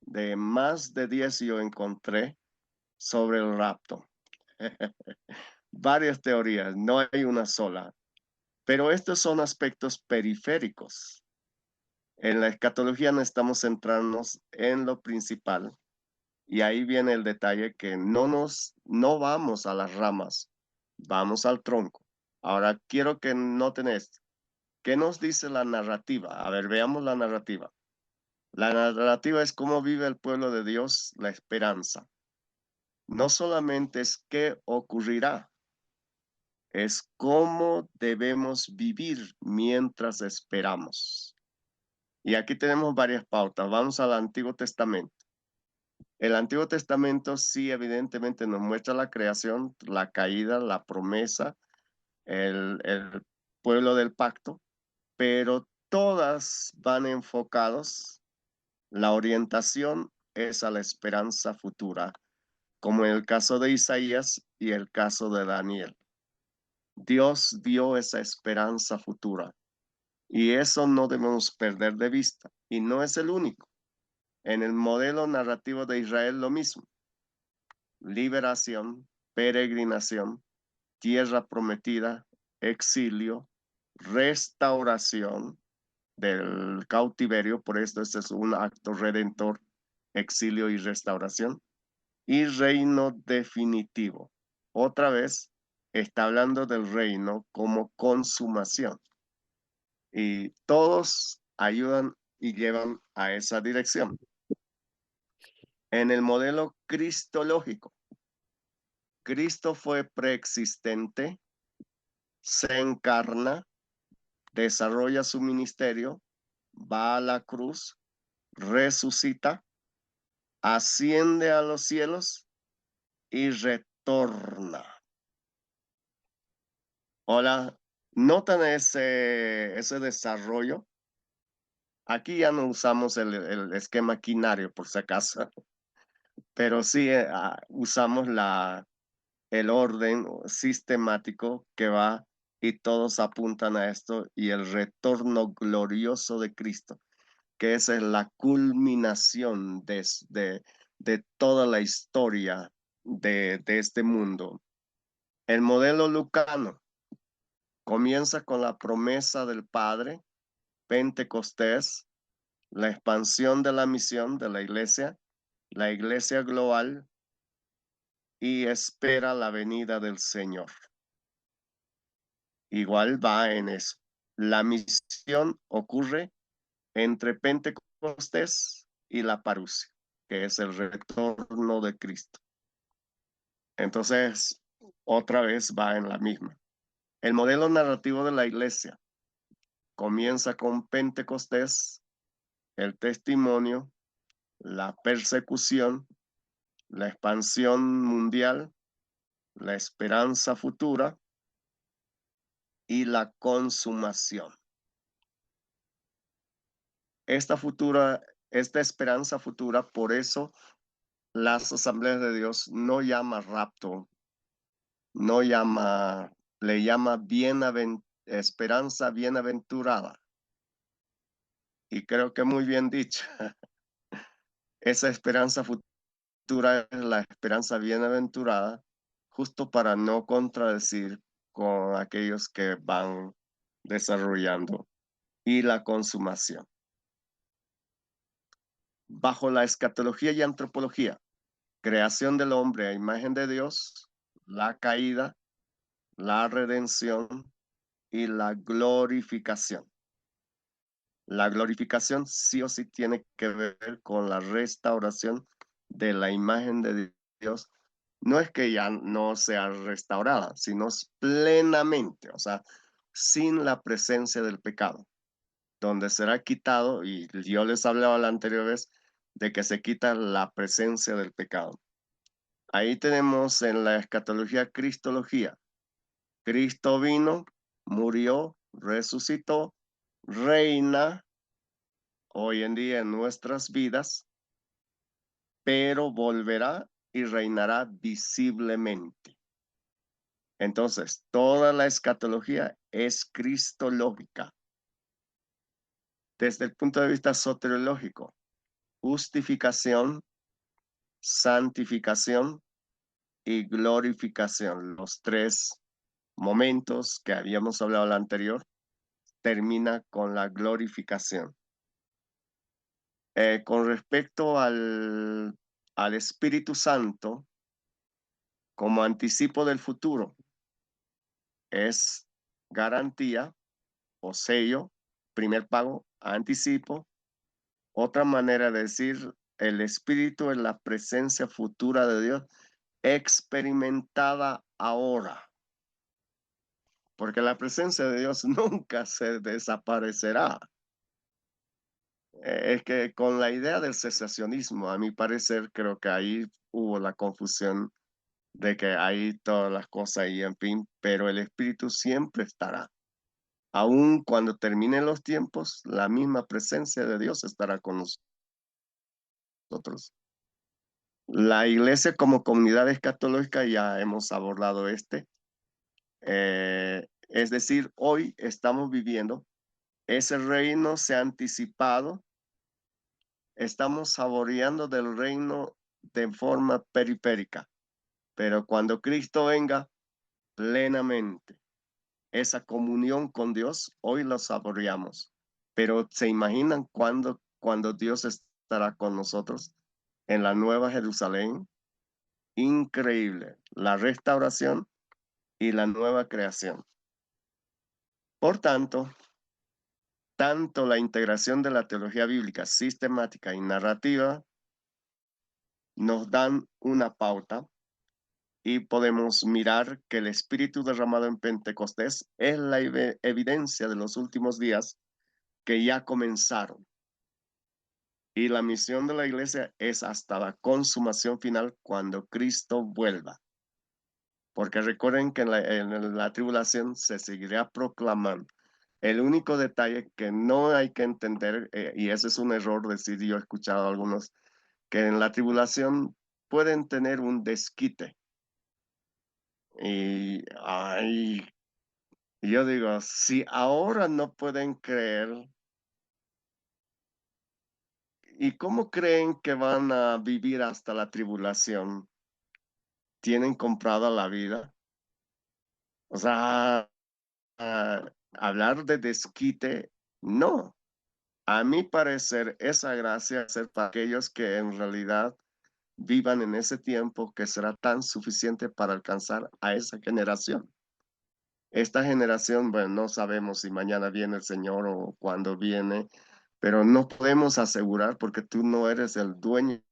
de más de 10 yo encontré sobre el rapto. Varias teorías, no hay una sola. Pero estos son aspectos periféricos. En la escatología necesitamos centrarnos en lo principal. Y ahí viene el detalle que no vamos a las ramas, vamos al tronco. Ahora quiero que noten esto. ¿Qué nos dice la narrativa? A ver, veamos la narrativa. La narrativa es cómo vive el pueblo de Dios la esperanza. No solamente es qué ocurrirá, es cómo debemos vivir mientras esperamos. Y aquí tenemos varias pautas. Vamos al Antiguo Testamento. El Antiguo Testamento sí evidentemente nos muestra la creación, la caída, la promesa, el pueblo del pacto, pero todas van enfocados, la orientación es a la esperanza futura, como en el caso de Isaías y el caso de Daniel. Dios dio esa esperanza futura y eso no debemos perder de vista. Y no es el único. En el modelo narrativo de Israel lo mismo. Liberación, peregrinación, tierra prometida, exilio, restauración del cautiverio, por esto este es un acto redentor, exilio y restauración, y reino definitivo. Otra vez está hablando del reino como consumación. Y todos ayudan y llevan a esa dirección. En el modelo cristológico, Cristo fue preexistente, se encarna, desarrolla su ministerio, va a la cruz, resucita, asciende a los cielos y retorna. Hola, ¿notan ese desarrollo? Aquí ya no usamos el esquema quinario, por si acaso, pero sí usamos el orden sistemático que va y todos apuntan a esto y el retorno glorioso de Cristo, que esa es la culminación de toda la historia de este mundo. El modelo lucano comienza con la promesa del Padre, Pentecostés, la expansión de la misión de la iglesia global, y espera la venida del Señor. Igual va en eso. La misión ocurre entre Pentecostés y la parusia, que es el retorno de Cristo. Entonces, otra vez va en la misma. El modelo narrativo de la iglesia comienza con Pentecostés, el testimonio, la persecución, la expansión mundial, la esperanza futura y la consumación. Esta futura esta esperanza futura, por eso las asambleas de Dios no llama rapto, no llama, le llama esperanza bienaventurada. Y creo que muy bien dicho. Esa esperanza futura es la esperanza bienaventurada, justo para no contradecir con aquellos que van desarrollando y la consumación. Bajo la escatología y antropología, creación del hombre a imagen de Dios, la caída, la redención y la glorificación. La glorificación sí o sí tiene que ver con la restauración de la imagen de Dios. No es que ya no sea restaurada, sino plenamente, o sea, sin la presencia del pecado, donde será quitado, y yo les hablaba la anterior vez, de que se quita la presencia del pecado. Ahí tenemos en la escatología cristología. Cristo vino, murió, resucitó, reina hoy en día en nuestras vidas, pero volverá y reinará visiblemente. Entonces, toda la escatología es cristológica. Desde el punto de vista soteriológico, justificación, santificación y glorificación, los tres momentos que habíamos hablado la anterior, termina con la glorificación. Con respecto al Espíritu Santo, como anticipo del futuro, es garantía o sello, primer pago, anticipo. Otra manera de decir, el Espíritu es la presencia futura de Dios experimentada ahora. Porque la presencia de Dios nunca se desaparecerá. Es que con la idea del cesacionismo, a mi parecer, creo que ahí hubo la confusión de que hay todas las cosas y en fin, pero el Espíritu siempre estará. Aun cuando terminen los tiempos, la misma presencia de Dios estará con nosotros. La iglesia como comunidad escatológica, ya hemos abordado es decir, hoy estamos viviendo, ese reino se ha anticipado, estamos saboreando del reino de forma periférica, pero cuando Cristo venga plenamente, esa comunión con Dios, hoy lo saboreamos. Pero ¿se imaginan cuando Dios estará con nosotros en la Nueva Jerusalén? Increíble, la restauración y la nueva creación. Por tanto la integración de la teología bíblica sistemática y narrativa nos dan una pauta y podemos mirar que el Espíritu derramado en Pentecostés es la evidencia de los últimos días que ya comenzaron. Y la misión de la iglesia es hasta la consumación final cuando Cristo vuelva. Porque recuerden que en la tribulación se seguirá proclamando. El único detalle que no hay que entender, y ese es un error decir, yo he escuchado a algunos, que en la tribulación pueden tener un desquite. Y yo digo, si ahora no pueden creer, ¿y cómo creen que van a vivir hasta la tribulación? ¿Tienen comprada la vida? O sea, hablar de desquite, no. A mi parecer, esa gracia es para aquellos que en realidad vivan en ese tiempo que será tan suficiente para alcanzar a esa generación. Esta generación, bueno, no sabemos si mañana viene el Señor o cuándo viene, pero no podemos asegurar porque tú no eres el dueño